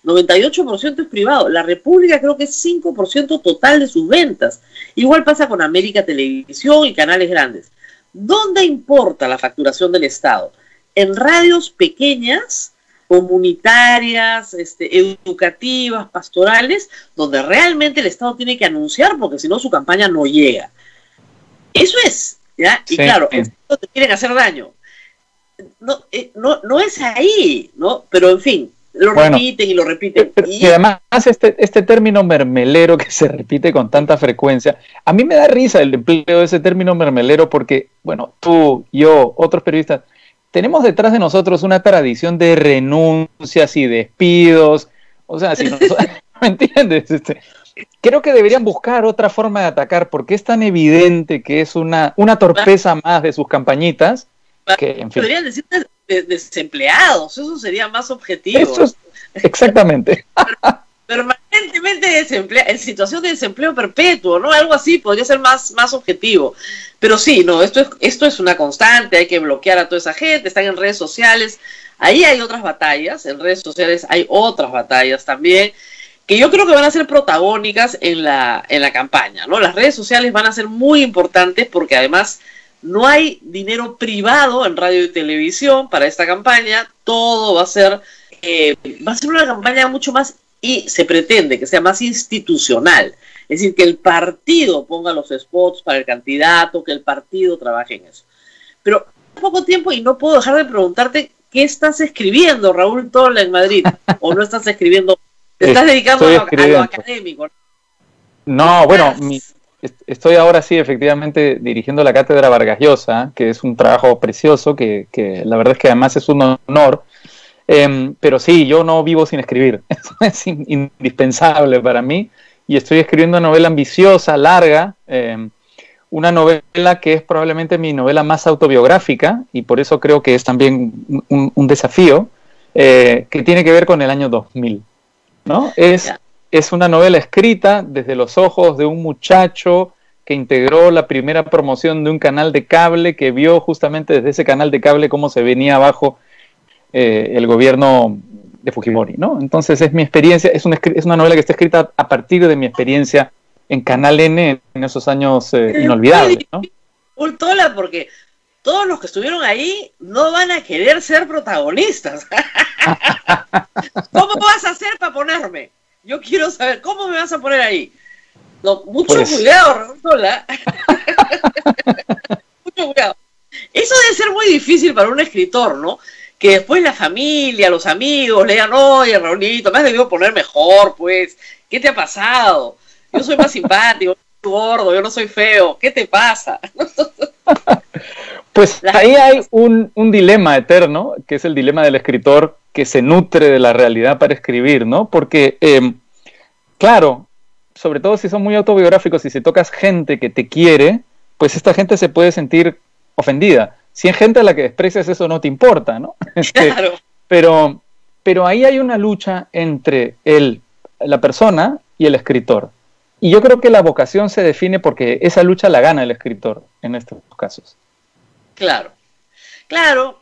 S9: 98% es privado. La República creo que es 5% total de sus ventas. Igual pasa con América Televisión y canales grandes. ¿Dónde importa la facturación del Estado? En radios pequeñas, comunitarias, educativas, pastorales, donde realmente el Estado tiene que anunciar, porque si no su campaña no llega. Eso es, ¿ya? Y sí, claro, esto te quieren hacer daño. No es ahí, ¿no? Pero en fin, lo repiten y lo repiten.
S13: Y además este término mermelero que se repite con tanta frecuencia, a mí me da risa el empleo de ese término mermelero porque, bueno, tú, yo, otros periodistas, tenemos detrás de nosotros una tradición de renuncias y despidos. O sea, si ¿me entiendes? Creo que deberían buscar otra forma de atacar porque es tan evidente que es una torpeza más de sus campañitas. Que, en fin.
S9: Podrían decir desempleados, eso sería más objetivo.
S13: Eso es, exactamente.
S9: Permanentemente en situación de desempleo perpetuo, ¿no? Algo así podría ser más objetivo. Pero sí, no, esto es una constante, hay que bloquear a toda esa gente, están en redes sociales, ahí hay otras batallas, en redes sociales hay otras batallas también, que yo creo que van a ser protagónicas en la campaña, ¿no? Las redes sociales van a ser muy importantes porque además no hay dinero privado en radio y televisión para esta campaña, todo va a ser una campaña mucho más, y se pretende que sea más institucional, es decir, que el partido ponga los spots para el candidato, que el partido trabaje en eso. Pero poco tiempo y no puedo dejar de preguntarte ¿qué estás escribiendo, Raúl Tola, en Madrid? ¿O no estás escribiendo? ¿Te estás dedicando a lo académico?
S13: No, bueno, estoy ahora sí efectivamente dirigiendo la cátedra Vargas Llosa, que es un trabajo precioso, que la verdad es que además es un honor. Pero sí, yo no vivo sin escribir, eso es indispensable para mí, y estoy escribiendo una novela ambiciosa, larga, una novela que es probablemente mi novela más autobiográfica, y por eso creo que es también un desafío, que tiene que ver con el año 2000, ¿no? Es una novela escrita desde los ojos de un muchacho que integró la primera promoción de un canal de cable, que vio justamente desde ese canal de cable cómo se venía abajo el gobierno de Fujimori, ¿no? Entonces es mi experiencia, es una novela que está escrita a partir de mi experiencia en Canal N en esos años inolvidables, ¿no?
S9: Tola, porque todos los que estuvieron ahí no van a querer ser protagonistas. ¿Cómo vas a hacer para ponerme? Yo quiero saber, ¿cómo me vas a poner ahí? No, mucho cuidado, Raúl Tola. Mucho cuidado. Eso debe ser muy difícil para un escritor, ¿no? Que después la familia, los amigos le digan, oye, Raulito, me has debido poner mejor, pues. ¿Qué te ha pasado? Yo soy más simpático, yo soy gordo, yo no soy feo. ¿Qué te pasa?
S13: Pues ahí hay un dilema eterno, que es el dilema del escritor que se nutre de la realidad para escribir, ¿no? Porque, claro, sobre todo si son muy autobiográficos y si tocas gente que te quiere, pues esta gente se puede sentir ofendida. Si es gente a la que desprecias, eso no te importa, ¿no?
S9: Claro.
S13: Pero ahí hay una lucha entre la persona y el escritor. Y yo creo que la vocación se define porque esa lucha la gana el escritor en estos casos.
S9: Claro. Claro.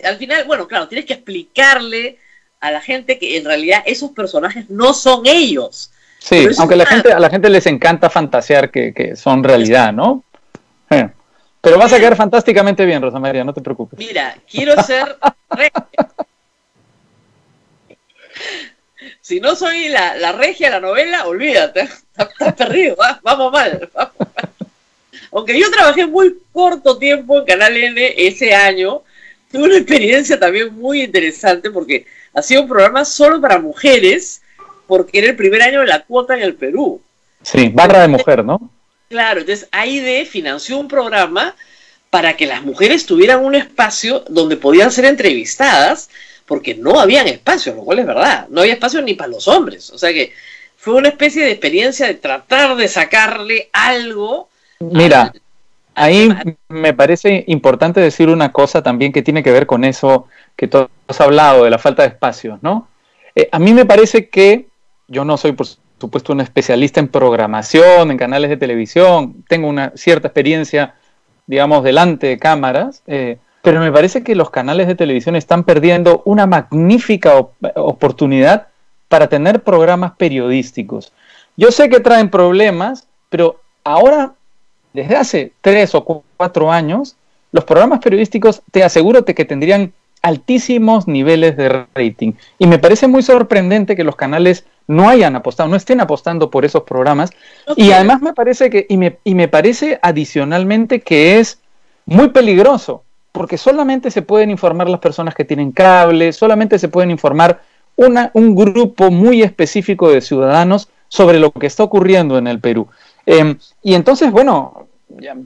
S9: Al final, bueno, claro, tienes que explicarle a la gente que en realidad esos personajes no son ellos.
S13: Sí, aunque a la gente les encanta fantasear que son realidad, ¿no? Pero vas a quedar fantásticamente bien, Rosa María, no te preocupes.
S9: Mira, quiero ser regia. Si no soy la regia de la novela, olvídate, estás perdido, vamos mal. Aunque yo trabajé muy corto tiempo en Canal N ese año, tuve una experiencia también muy interesante porque hacía un programa solo para mujeres, porque era el primer año de la cuota en el Perú.
S13: Sí, barra de mujer, ¿no?
S9: Claro, entonces AID financió un programa para que las mujeres tuvieran un espacio donde podían ser entrevistadas, porque no habían espacio, lo cual es verdad, no había espacio ni para los hombres, o sea que fue una especie de experiencia de tratar de sacarle algo.
S13: Mira, ahí me parece importante decir una cosa también que tiene que ver con eso que tú has hablado, de la falta de espacios, ¿no? A mí me parece que, yo no soy por supuesto un especialista en programación, en canales de televisión, tengo una cierta experiencia, digamos, delante de cámaras, pero me parece que los canales de televisión están perdiendo una magnífica oportunidad para tener programas periodísticos. Yo sé que traen problemas, pero ahora, desde hace 3 o 4 años, los programas periodísticos, te aseguro que tendrían altísimos niveles de rating. Y me parece muy sorprendente que los canales no hayan apostado, no estén apostando por esos programas. Okay. Y además me parece que, y me parece adicionalmente que es muy peligroso, porque solamente se pueden informar las personas que tienen cable, solamente se pueden informar un grupo muy específico de ciudadanos sobre lo que está ocurriendo en el Perú. Y entonces, bueno,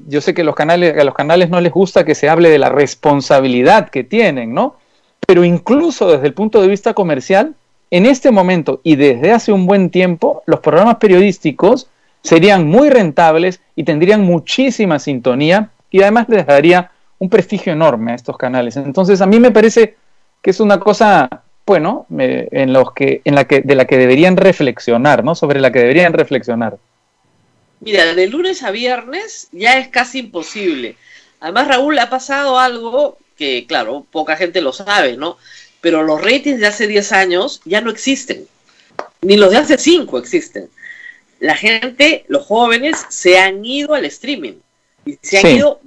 S13: yo sé que a los canales no les gusta que se hable de la responsabilidad que tienen, ¿no? Pero incluso desde el punto de vista comercial, en este momento y desde hace un buen tiempo, los programas periodísticos serían muy rentables y tendrían muchísima sintonía y además les daría un prestigio enorme a estos canales. Entonces a mí me parece que es una cosa, bueno, de la que deberían reflexionar, ¿no? Sobre la que deberían reflexionar.
S9: Mira, de lunes a viernes ya es casi imposible. Además, Raúl, ha pasado algo que, claro, poca gente lo sabe, ¿no? Pero los ratings de hace 10 años ya no existen. Ni los de hace 5 existen. La gente, los jóvenes, se han ido al streaming. Y se han ido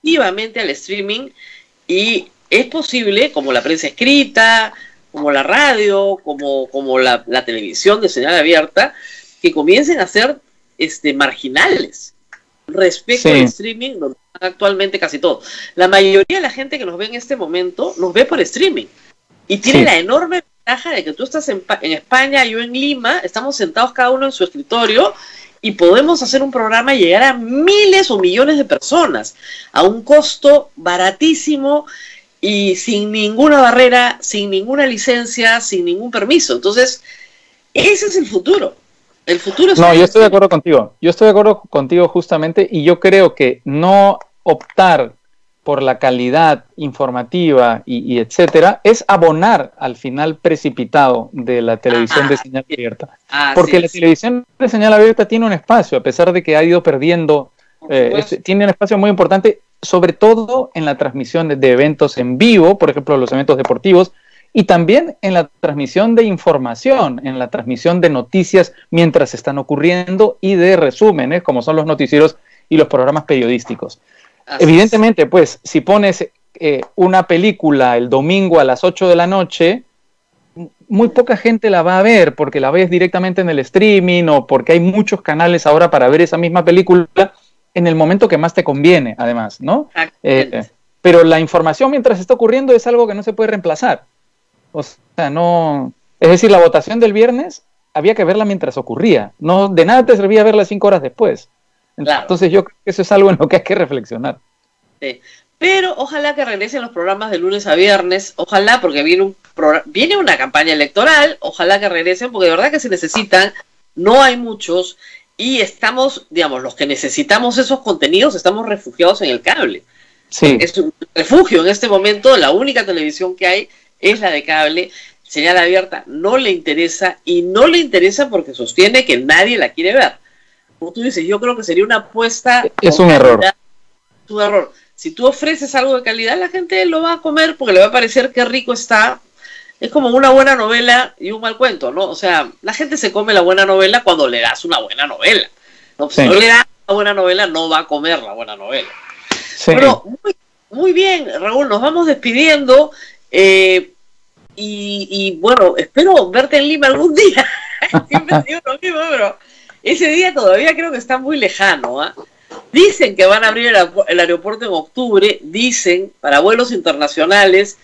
S9: masivamente al streaming y es posible, como la prensa escrita, como la radio, como la televisión de señal abierta, que comiencen a ser marginales respecto al streaming, donde están actualmente casi todos. La mayoría de la gente que nos ve en este momento nos ve por streaming y tiene la enorme ventaja de que tú estás en España, yo en Lima, estamos sentados cada uno en su escritorio y podemos hacer un programa y llegar a miles o millones de personas a un costo baratísimo y sin ninguna barrera, sin ninguna licencia, sin ningún permiso. Entonces, ese es el futuro. El futuro es...
S13: No, yo estoy de acuerdo contigo. Yo estoy de acuerdo contigo justamente, y yo creo que no optar por la calidad informativa y etcétera es abonar al final precipitado de la televisión de señal abierta. Porque la televisión de señal abierta tiene un espacio, a pesar de que ha ido perdiendo, tiene un espacio muy importante, sobre todo en la transmisión de eventos en vivo, por ejemplo, los eventos deportivos, y también en la transmisión de información, en la transmisión de noticias mientras están ocurriendo y de resúmenes, como son los noticieros y los programas periodísticos. Evidentemente, pues, si pones una película el domingo a las 8 de la noche, muy poca gente la va a ver, porque la ves directamente en el streaming o porque hay muchos canales ahora para ver esa misma película en el momento que más te conviene, además, ¿no? Pero la información mientras está ocurriendo es algo que no se puede reemplazar. O sea, no... Es decir, la votación del viernes había que verla mientras ocurría. No, de nada te servía verla 5 horas después. Entonces yo creo que eso es algo en lo que hay que reflexionar.
S9: Sí. Pero ojalá que regresen los programas de lunes a viernes, ojalá, porque viene una campaña electoral, ojalá que regresen, porque de verdad que se necesitan, no hay muchos, y estamos, digamos, los que necesitamos esos contenidos, estamos refugiados en el cable.
S13: Sí.
S9: Es un refugio en este momento, la única televisión que hay es la de cable, señal abierta no le interesa, y no le interesa porque sostiene que nadie la quiere ver. Como tú dices, yo creo que sería una apuesta...
S13: Es un error.
S9: Es un error. Si tú ofreces algo de calidad, la gente lo va a comer porque le va a parecer que rico está. Es como una buena novela y un mal cuento, ¿no? O sea, la gente se come la buena novela cuando le das una buena novela, ¿no? Si no le das una buena novela, no va a comer la buena novela. Sí. Pero muy bien, Raúl, nos vamos despidiendo. Y bueno, espero verte en Lima algún día. Siempre digo lo mismo, pero ese día todavía creo que está muy lejano, ¿eh? Dicen que van a abrir el aeropuerto en octubre, dicen, para vuelos internacionales,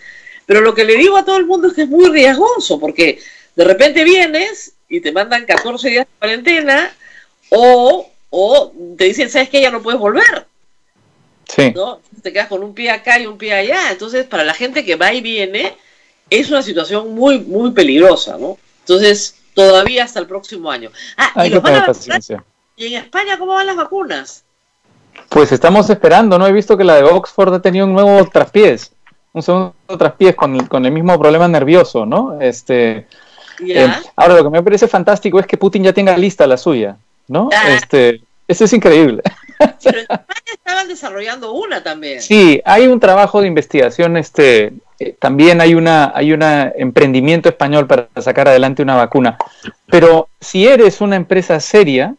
S9: pero lo que le digo a todo el mundo es que es muy riesgoso, porque de repente vienes y te mandan 14 días de cuarentena, o te dicen, ¿sabes qué? Ya no puedes volver.
S13: Sí.
S9: ¿No? Te quedas con un pie acá y un pie allá. Entonces, para la gente que va y viene, es una situación muy, muy peligrosa, ¿no? Entonces, todavía hasta el próximo año.
S13: Hay que tener paciencia.
S9: ¿Y en España cómo van las vacunas?
S13: Pues estamos esperando, ¿no? He visto que la de Oxford ha tenido un nuevo traspiés, un segundo traspiés con el mismo problema nervioso, ¿no? Ahora, lo que me parece fantástico es que Putin ya tenga lista la suya, ¿no? Eso es increíble.
S9: Pero en España estaban desarrollando una también.
S13: Sí, hay un trabajo de investigación, también hay un emprendimiento español para sacar adelante una vacuna. Pero si eres una empresa seria,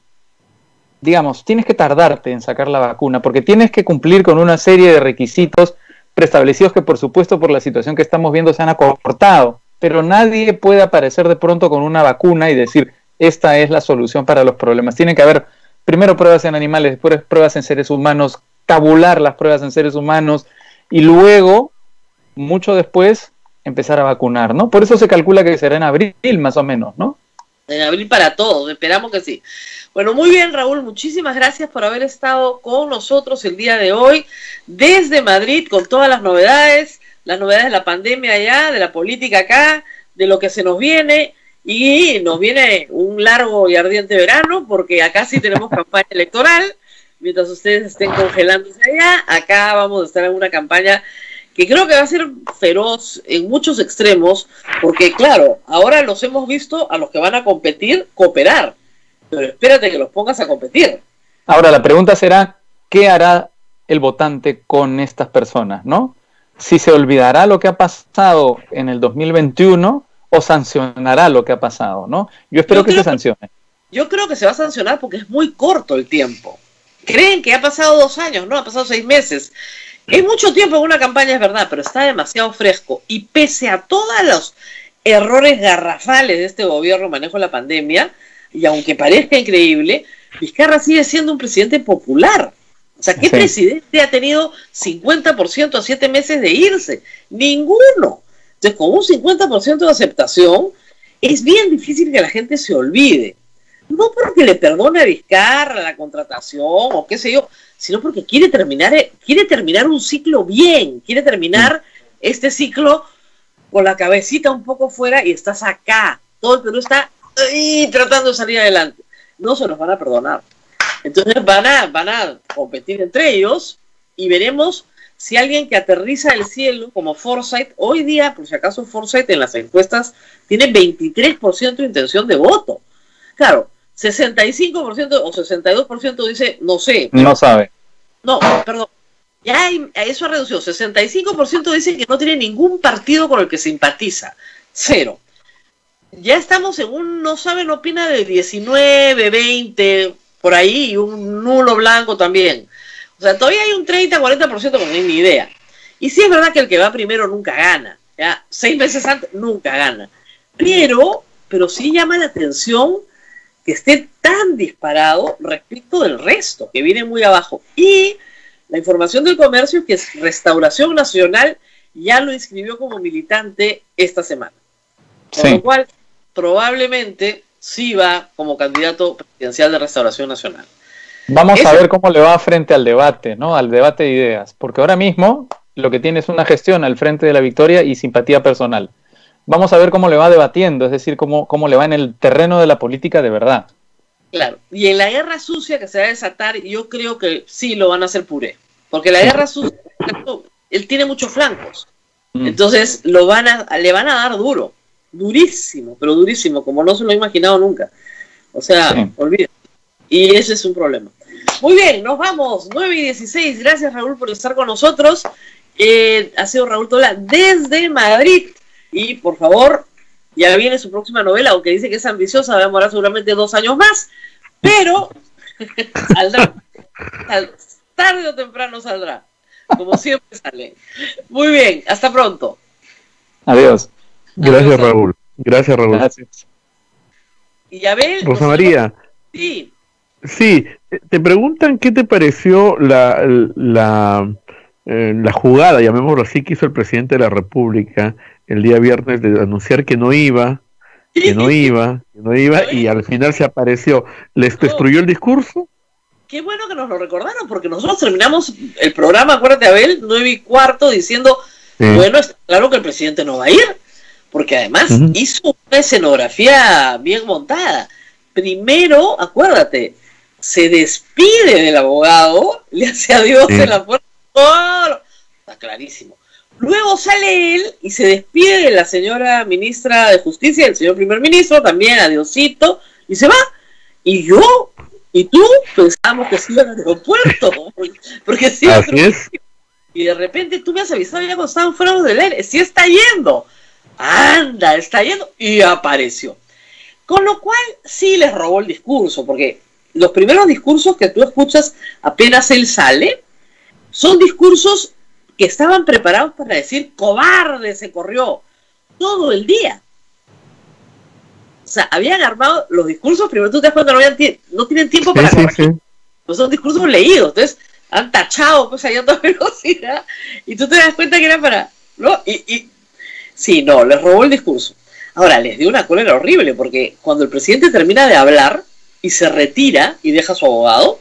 S13: digamos, tienes que tardarte en sacar la vacuna, porque tienes que cumplir con una serie de requisitos preestablecidos que, por supuesto, por la situación que estamos viendo, se han acortado. Pero nadie puede aparecer de pronto con una vacuna y decir, esta es la solución para los problemas. Tienen que haber primero pruebas en animales, después pruebas en seres humanos, tabular las pruebas en seres humanos y luego, mucho después, empezar a vacunar, ¿no? Por eso se calcula que será en abril, más o menos, ¿no?
S9: En abril para todos, esperamos que sí. Bueno, muy bien, Raúl, muchísimas gracias por haber estado con nosotros el día de hoy, desde Madrid, con todas las novedades de la pandemia allá, de la política acá, de lo que se nos viene, y nos viene un largo y ardiente verano, porque acá sí tenemos campaña electoral, mientras ustedes estén congelándose allá, acá vamos a estar en una campaña que creo que va a ser feroz en muchos extremos, porque claro, ahora los hemos visto a los que van a competir, cooperar, pero espérate que los pongas a competir.
S13: Ahora la pregunta será, ¿qué hará el votante con estas personas, no? Si se olvidará lo que ha pasado en el 2021 o sancionará lo que ha pasado, ¿no? Yo espero que se sancione.
S9: Yo creo que se va a sancionar porque es muy corto el tiempo. Creen que ha pasado 2 años, no, ha pasado 6 meses. Es mucho tiempo en una campaña, es verdad, pero está demasiado fresco. Y pese a todos los errores garrafales de este gobierno en manejo de la pandemia, y aunque parezca increíble, Vizcarra sigue siendo un presidente popular. O sea, ¿qué presidente ha tenido 50% a 7 meses de irse? Ninguno. Entonces, con un 50% de aceptación, es bien difícil que la gente se olvide. No porque le perdone a Vizcarra la contratación o qué sé yo, sino porque quiere terminar un ciclo bien, quiere terminar este ciclo con la cabecita un poco fuera y estás acá. Todo el Perú está ahí tratando de salir adelante. No se los van a perdonar. Entonces van a competir entre ellos y veremos si alguien que aterriza del cielo como Forsyth, hoy día, por si acaso Forsyth en las encuestas tiene 23% de intención de voto. Claro, 65% o 62% dice no sé.
S13: No sabe.
S9: No, perdón. Ya eso ha reducido. 65% dice que no tiene ningún partido con el que simpatiza. 0. Ya estamos en un no sabe, no opina de 19, 20, por ahí, y un nulo blanco también. O sea, todavía hay un 30, 40% que no hay ni idea. Y sí es verdad que el que va primero nunca gana. ¿Ya? 6 meses antes nunca gana. Pero sí llama la atención que esté tan disparado respecto del resto, que viene muy abajo. Y la información del comercio es que Restauración Nacional ya lo inscribió como militante esta semana. Con lo cual, probablemente sí va como candidato presidencial de Restauración Nacional.
S13: Vamos a ver cómo le va frente al debate, ¿no? Al debate de ideas. Porque ahora mismo lo que tiene es una gestión al frente de la victoria y simpatía personal. Vamos a ver cómo le va debatiendo, es decir, cómo le va en el terreno de la política de verdad.
S9: Claro, y en la guerra sucia que se va a desatar, yo creo que sí lo van a hacer puré. Porque la guerra sucia, él tiene muchos flancos. Entonces le van a dar duro. Durísimo, pero durísimo, como no se lo he imaginado nunca. O sea, olvídate. Y ese es un problema. Muy bien, nos vamos, 9:16. Gracias, Raúl, por estar con nosotros. Ha sido Raúl Tola desde Madrid. Y, por favor, ya viene su próxima novela, aunque dice que es ambiciosa, va a demorar seguramente 2 años más, pero saldrá. Tarde o temprano saldrá. Como siempre sale. Muy bien, hasta pronto.
S13: Adiós.
S8: Gracias, Raúl. Gracias, Raúl.
S13: Gracias.
S9: Y Abel.
S8: Rosa María.
S9: Sí.
S8: Sí, te preguntan qué te pareció la jugada, llamémoslo así, que hizo el presidente de la República el día viernes de anunciar que no iba, y al final se apareció. ¿Les destruyó el discurso?
S9: Qué bueno que nos lo recordaron, porque nosotros terminamos el programa, acuérdate, Abel, 9:15, diciendo, bueno, está claro que el presidente no va a ir, porque además hizo una escenografía bien montada. Primero, acuérdate, se despide del abogado, le hace adiós en la puerta, está clarísimo. Luego sale él y se despide de la señora ministra de Justicia, del señor primer ministro, también adiosito, y se va. Y yo y tú pensábamos que se iba al aeropuerto, porque sí, y de repente tú me has avisado ya cuando estaban fuera del aire, sí está yendo, anda, está yendo, y apareció. Con lo cual sí les robó el discurso, porque los primeros discursos que tú escuchas apenas él sale, son discursos que estaban preparados para decir, cobarde, se corrió, todo el día. O sea, habían armado los discursos, primero tú te das cuenta, no tienen tiempo para corregir. Pues son discursos leídos, entonces han tachado pues allá a toda velocidad, y tú te das cuenta que era para, ¿no? Sí, no, les robó el discurso. Ahora, les dio una cólera horrible, porque cuando el presidente termina de hablar y se retira y deja a su abogado,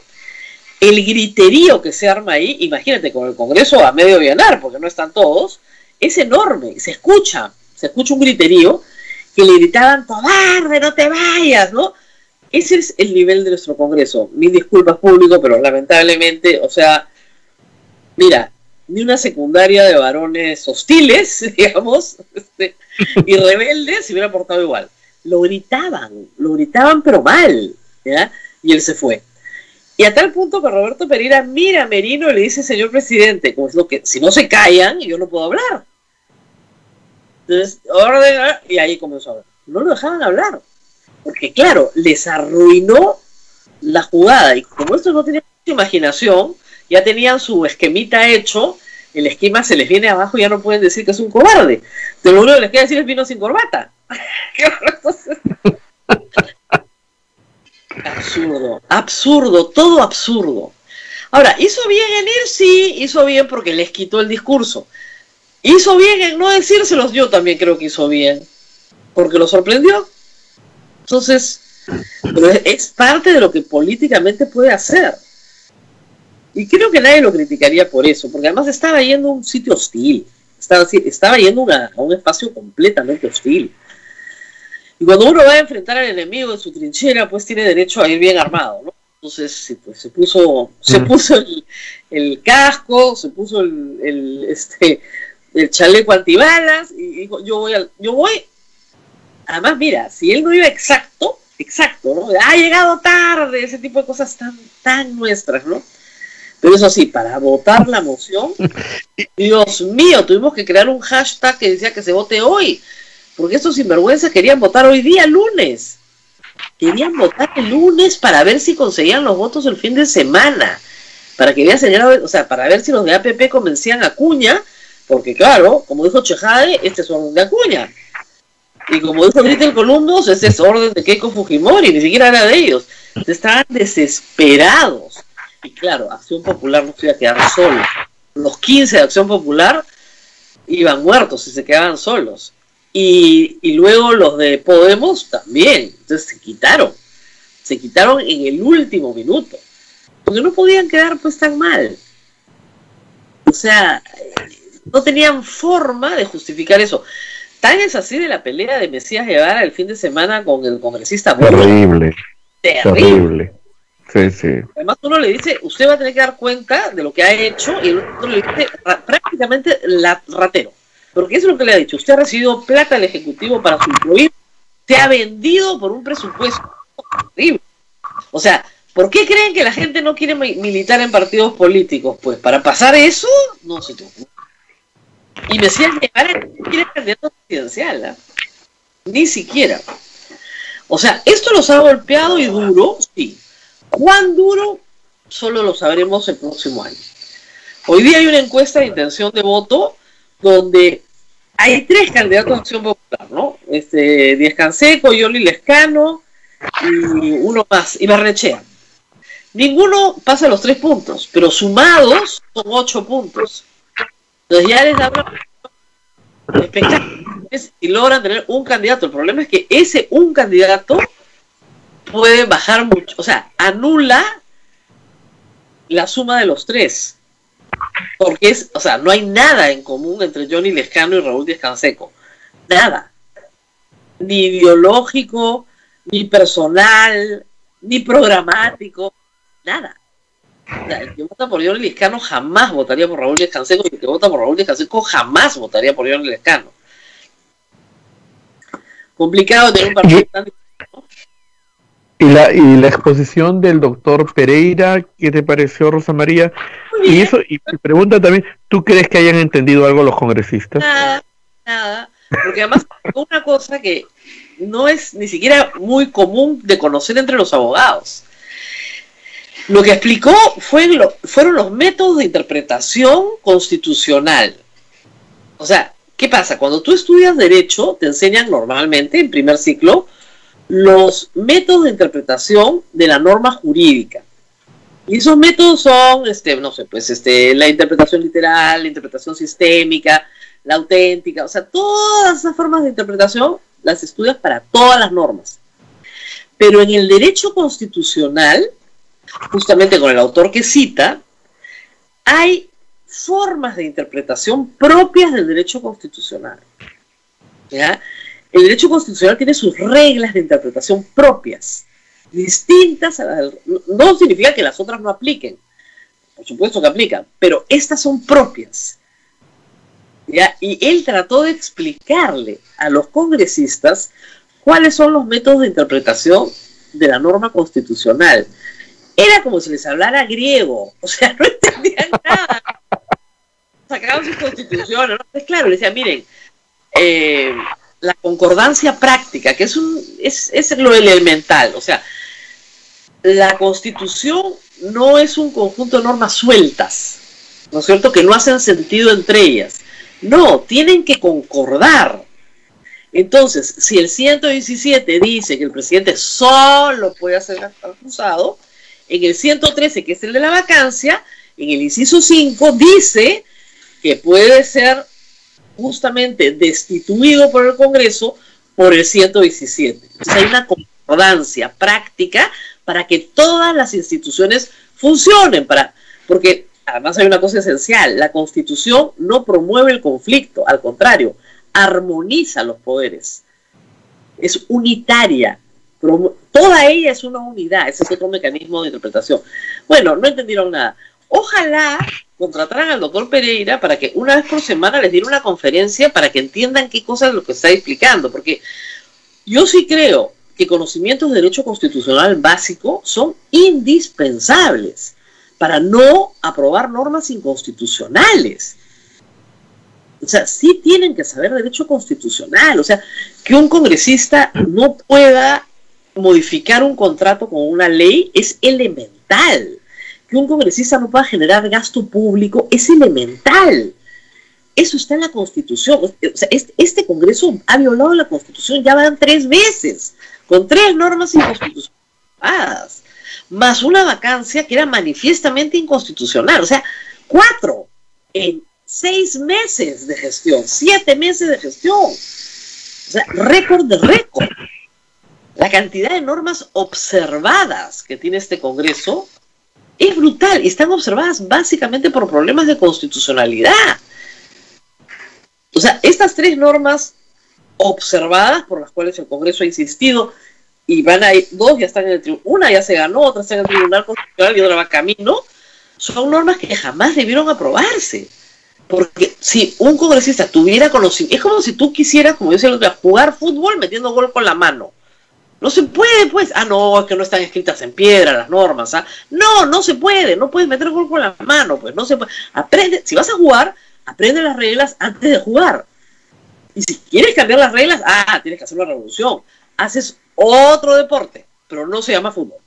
S9: el griterío que se arma ahí, imagínate, con el Congreso a medio ganar, porque no están todos, es enorme, se escucha un griterío que le gritaban, cobarde, no te vayas, ¿no? Ese es el nivel de nuestro Congreso. Mil disculpas, público, pero lamentablemente, o sea, mira, ni una secundaria de varones hostiles, digamos, y rebeldes se hubiera portado igual. Lo gritaban pero mal, ¿ya? Y él se fue. Y a tal punto que Roberto Pereira mira a Merino y le dice, señor presidente, como es lo que, si no se callan, yo no puedo hablar. Entonces, orden, y ahí comenzó a hablar. No lo dejaban hablar, porque claro, les arruinó la jugada, y como estos no tenían mucha imaginación, ya tenían su esquemita hecho, el esquema se les viene abajo y ya no pueden decir que es un cobarde. De lo único que les queda decir es vino sin corbata. Absurdo, absurdo, todo absurdo. Ahora, ¿hizo bien en ir? Sí, hizo bien porque les quitó el discurso. ¿Hizo bien en no decírselos? Yo también creo que hizo bien, porque lo sorprendió. Entonces, pero es parte de lo que políticamente puede hacer. Y creo que nadie lo criticaría por eso, porque además estaba yendo a un sitio hostil, estaba yendo a un espacio completamente hostil. Y cuando uno va a enfrentar al enemigo en su trinchera, pues tiene derecho a ir bien armado, ¿no? Entonces, sí, pues se puso el casco, se puso el chaleco antibalas y dijo, yo voy. Además, mira, si él no iba exacto, ¿no? Ha llegado tarde, ese tipo de cosas tan nuestras, ¿no? Pero eso sí, para votar la moción, Dios mío, tuvimos que crear un hashtag que decía que se vote hoy, porque estos sinvergüenzas querían votar hoy día, lunes. Querían votar el lunes para ver si conseguían los votos el fin de semana, para que para ver si los de APP convencían a Acuña, porque claro, como dijo Chejade, este es orden de Acuña. Y como dijo Gritel Columbus, este es orden de Keiko Fujimori, ni siquiera era de ellos. Estaban desesperados. Y claro, Acción Popular no se iba a quedar solos. Los 15 de Acción Popular iban muertos y se quedaban solos. Y luego los de Podemos también. Entonces se quitaron en el último minuto, porque no podían quedar pues tan mal. O sea, no tenían forma de justificar eso. Tan es así de la pelea de Mesías Guevara el fin de semana con el congresista
S14: Terrible.
S9: Terrible.
S14: Sí.
S9: Además uno le dice, usted va a tener que dar cuenta de lo que ha hecho, y el otro le dice prácticamente ratero. Porque eso es lo que le ha dicho. Usted ha recibido plata del Ejecutivo para su incluir, se ha vendido por un presupuesto terrible. O sea, ¿por qué creen que la gente no quiere militar en partidos políticos? Pues para pasar eso, no se te ocurre. Y Mesías Guevara no quiere candidato presidencial, ¿eh? Ni siquiera. O sea, esto los ha golpeado y duro, sí. ¿Cuán duro? Solo lo sabremos el próximo año. Hoy día hay una encuesta de intención de voto donde hay 3 candidatos a Acción Popular, ¿no? Díaz Canseco, Yoli Lescano y uno más, y Barnechea. Ninguno pasa los 3 puntos, pero sumados son 8 puntos. Entonces ya les da una expectativa y logran tener un candidato. El problema es que ese un candidato puede bajar mucho, o sea, anula la suma de los 3. Porque no hay nada en común entre Johnny Lescano y Raúl Díaz Canseco. Nada. Ni ideológico, ni personal, ni programático, nada. O sea, el que vota por Johnny Lescano jamás votaría por Raúl Díaz Canseco, y el que vota por Raúl Díaz Canseco jamás votaría por Johnny Lescano. Complicado tener un partido tan difícil, ¿no?
S8: Y la exposición del doctor Pereira, ¿qué te pareció, Rosa María? Y pregunta también, ¿tú crees que hayan entendido algo los congresistas?
S9: Nada, porque además una cosa que no es ni siquiera muy común de conocer entre los abogados. Lo que explicó fueron los métodos de interpretación constitucional. O sea, ¿qué pasa? Cuando tú estudias Derecho, te enseñan normalmente, en primer ciclo, los métodos de interpretación de la norma jurídica. Y esos métodos son, la interpretación literal, la interpretación sistémica, la auténtica, o sea, todas esas formas de interpretación las estudias para todas las normas. Pero en el derecho constitucional, justamente con el autor que cita, hay formas de interpretación propias del derecho constitucional. ¿Ya? El derecho constitucional tiene sus reglas de interpretación propias, distintas a las del... No significa que las otras no apliquen, por supuesto que aplican, pero estas son propias. ¿Ya? Y él trató de explicarle a los congresistas cuáles son los métodos de interpretación de la norma constitucional. Era como si les hablara griego, o sea, no entendían nada. Sacaban sus constituciones, ¿no? Entonces, claro, le decían, miren, la concordancia práctica, que es lo elemental, o sea, la Constitución no es un conjunto de normas sueltas, ¿no es cierto?, que no hacen sentido entre ellas. No, tienen que concordar. Entonces, si el 117 dice que el presidente solo puede ser acusado, en el 113, que es el de la vacancia, en el inciso 5 dice que puede ser justamente destituido por el Congreso por el 117. Entonces hay una concordancia práctica para que todas las instituciones funcionen, porque además hay una cosa esencial: la Constitución no promueve el conflicto, al contrario, armoniza los poderes, es unitaria, toda ella es una unidad. Ese es otro mecanismo de interpretación. Bueno, no entendieron nada. Ojalá contrataran al doctor Pereira para que una vez por semana les diera una conferencia para que entiendan qué cosa es lo que está explicando, porque yo sí creo que conocimientos de derecho constitucional básico son indispensables para no aprobar normas inconstitucionales. O sea, sí tienen que saber derecho constitucional. O sea, que un congresista no pueda modificar un contrato con una ley es elemental. Que un congresista no pueda generar gasto público es elemental. Eso está en la Constitución. O sea, este Congreso ha violado la Constitución, ya van 3 veces, con 3 normas inconstitucionales, más una vacancia que era manifiestamente inconstitucional. O sea, 4 en 6 meses de gestión, 7 meses de gestión. O sea, récord de récord. La cantidad de normas observadas que tiene este Congreso es brutal, y están observadas básicamente por problemas de constitucionalidad. O sea, estas 3 normas observadas por las cuales el Congreso ha insistido, y van a ir, 2 ya están en el tribunal, una ya se ganó, otra está en el Tribunal Constitucional y otra va camino, son normas que jamás debieron aprobarse. Porque si un congresista tuviera conocimiento, es como si tú quisieras, como yo decía el otro día, jugar fútbol metiendo gol con la mano. No se puede, pues. Ah, no, es que no están escritas en piedra las normas. ¿Ah? No, no se puede. No puedes meter gol con la mano, pues. No se puede. Aprende, si vas a jugar, aprende las reglas antes de jugar. Y si quieres cambiar las reglas, tienes que hacer una revolución. Haces otro deporte, pero no se llama fútbol.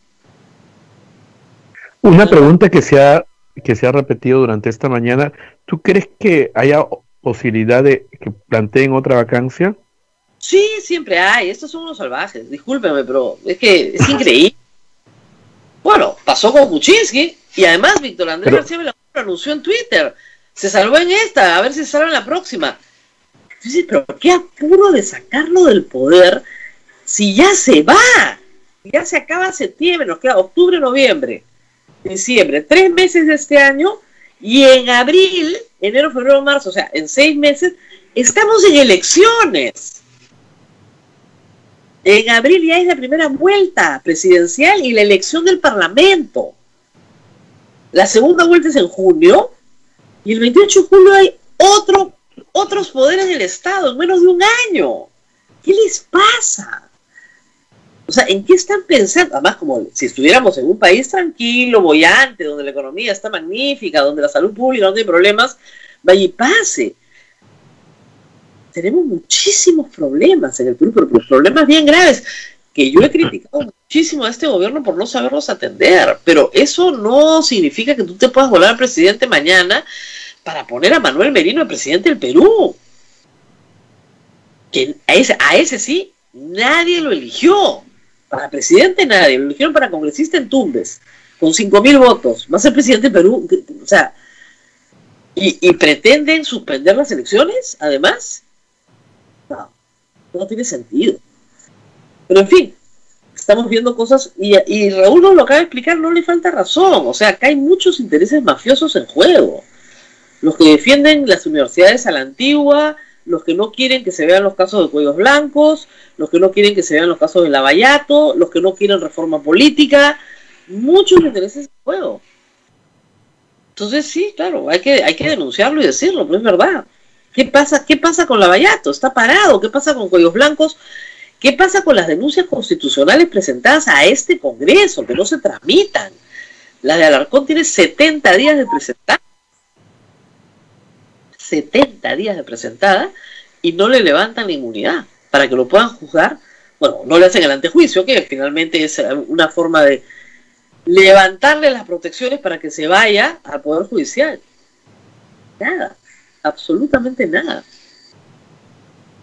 S8: Una pregunta que se ha repetido durante esta mañana. ¿Tú crees que haya posibilidad de que planteen otra vacancia?
S9: Sí, siempre hay. Estos son unos salvajes. Discúlpeme, pero es que es increíble. Bueno, pasó con Kuczynski, y además Víctor Andrés García Belancourt lo anunció en Twitter. Se salvó en esta, a ver si se salva en la próxima. Entonces, pero qué apuro de sacarlo del poder si ya se va. Ya se acaba septiembre, nos queda octubre, noviembre, diciembre, 3 meses de este año, y en abril, enero, febrero, marzo, o sea, en 6 meses, estamos en elecciones. En abril ya es la primera vuelta presidencial y la elección del Parlamento. La segunda vuelta es en junio, y el 28 de julio hay otros poderes del Estado en menos de un año. ¿Qué les pasa? O sea, ¿en qué están pensando? Además, como si estuviéramos en un país tranquilo, boyante, donde la economía está magnífica, donde la salud pública no tiene problemas, vaya y pase. Tenemos muchísimos problemas en el Perú, pero problemas bien graves, que yo he criticado muchísimo a este gobierno por no saberlos atender. Pero eso no significa que tú te puedas volar al presidente mañana para poner a Manuel Merino el presidente del Perú. Que a ese sí, nadie lo eligió. Para presidente nadie, lo eligieron para congresista en Tumbes, con 5,000 votos. Va a ser presidente del Perú. O sea, y pretenden suspender las elecciones, además. No tiene sentido. Pero en fin, estamos viendo cosas, y Raúl nos lo acaba de explicar, no le falta razón. O sea, acá hay muchos intereses mafiosos en juego. Los que defienden las universidades a la antigua, los que no quieren que se vean los casos de cuellos blancos, los que no quieren que se vean los casos de Lavallato, los que no quieren reforma política, muchos intereses en juego. Entonces sí, claro, hay que denunciarlo y decirlo, pero es verdad. ¿Qué pasa con Lavallato? ¿Está parado? ¿Qué pasa con cuellos blancos? ¿Qué pasa con las denuncias constitucionales presentadas a este Congreso, que no se tramitan? La de Alarcón tiene 70 días de presentar. 70 días de presentada, y no le levantan la inmunidad para que lo puedan juzgar. Bueno, no le hacen el antejuicio, que finalmente es una forma de levantarle las protecciones para que se vaya al Poder Judicial. Nada, absolutamente nada.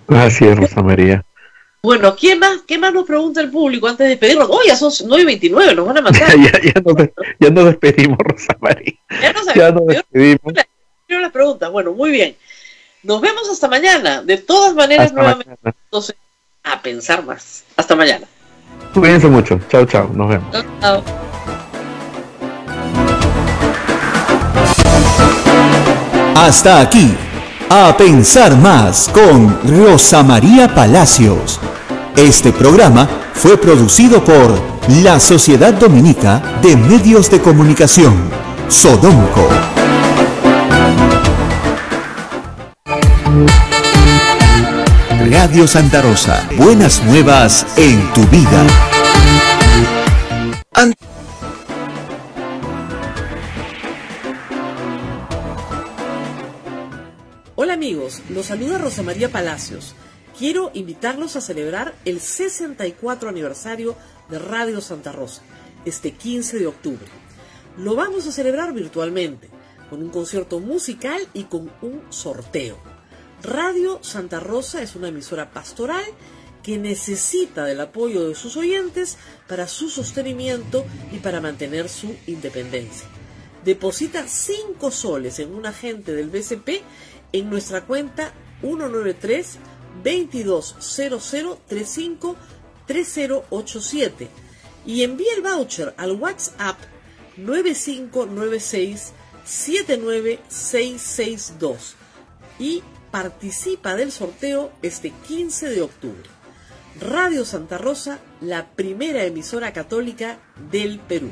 S8: Así es, Rosa María.
S9: Bueno, ¿qué más nos pregunta el público antes de despedirnos? Oh, ya son 9:29, nos van a matar.
S8: ya nos despedimos, Rosa María.
S9: Ya nos
S8: despedimos.
S9: Las preguntas. Bueno, muy bien. Nos vemos hasta mañana. De todas maneras,
S8: Hasta
S9: nuevamente,
S8: mañana.
S9: entonces, a pensar más. Hasta mañana.
S8: Cuídense mucho. Chao, chao. Nos vemos.
S9: Chao, chao.
S5: Hasta aquí, A Pensar Más con Rosa María Palacios. Este programa fue producido por la Sociedad Dominica de Medios de Comunicación, Sodomco. Radio Santa Rosa, buenas nuevas en tu vida.
S11: Hola amigos, los saluda Rosa María Palacios. Quiero invitarlos a celebrar el 64 aniversario de Radio Santa Rosa, este 15 de octubre. Lo vamos a celebrar virtualmente, con un concierto musical y con un sorteo. Radio Santa Rosa es una emisora pastoral que necesita del apoyo de sus oyentes para su sostenimiento y para mantener su independencia. Deposita 5 soles en un agente del BCP en nuestra cuenta 193-220035-3087 y envía el voucher al WhatsApp 9596-79662 y participa del sorteo este 15 de octubre. Radio Santa Rosa, la primera emisora católica del Perú.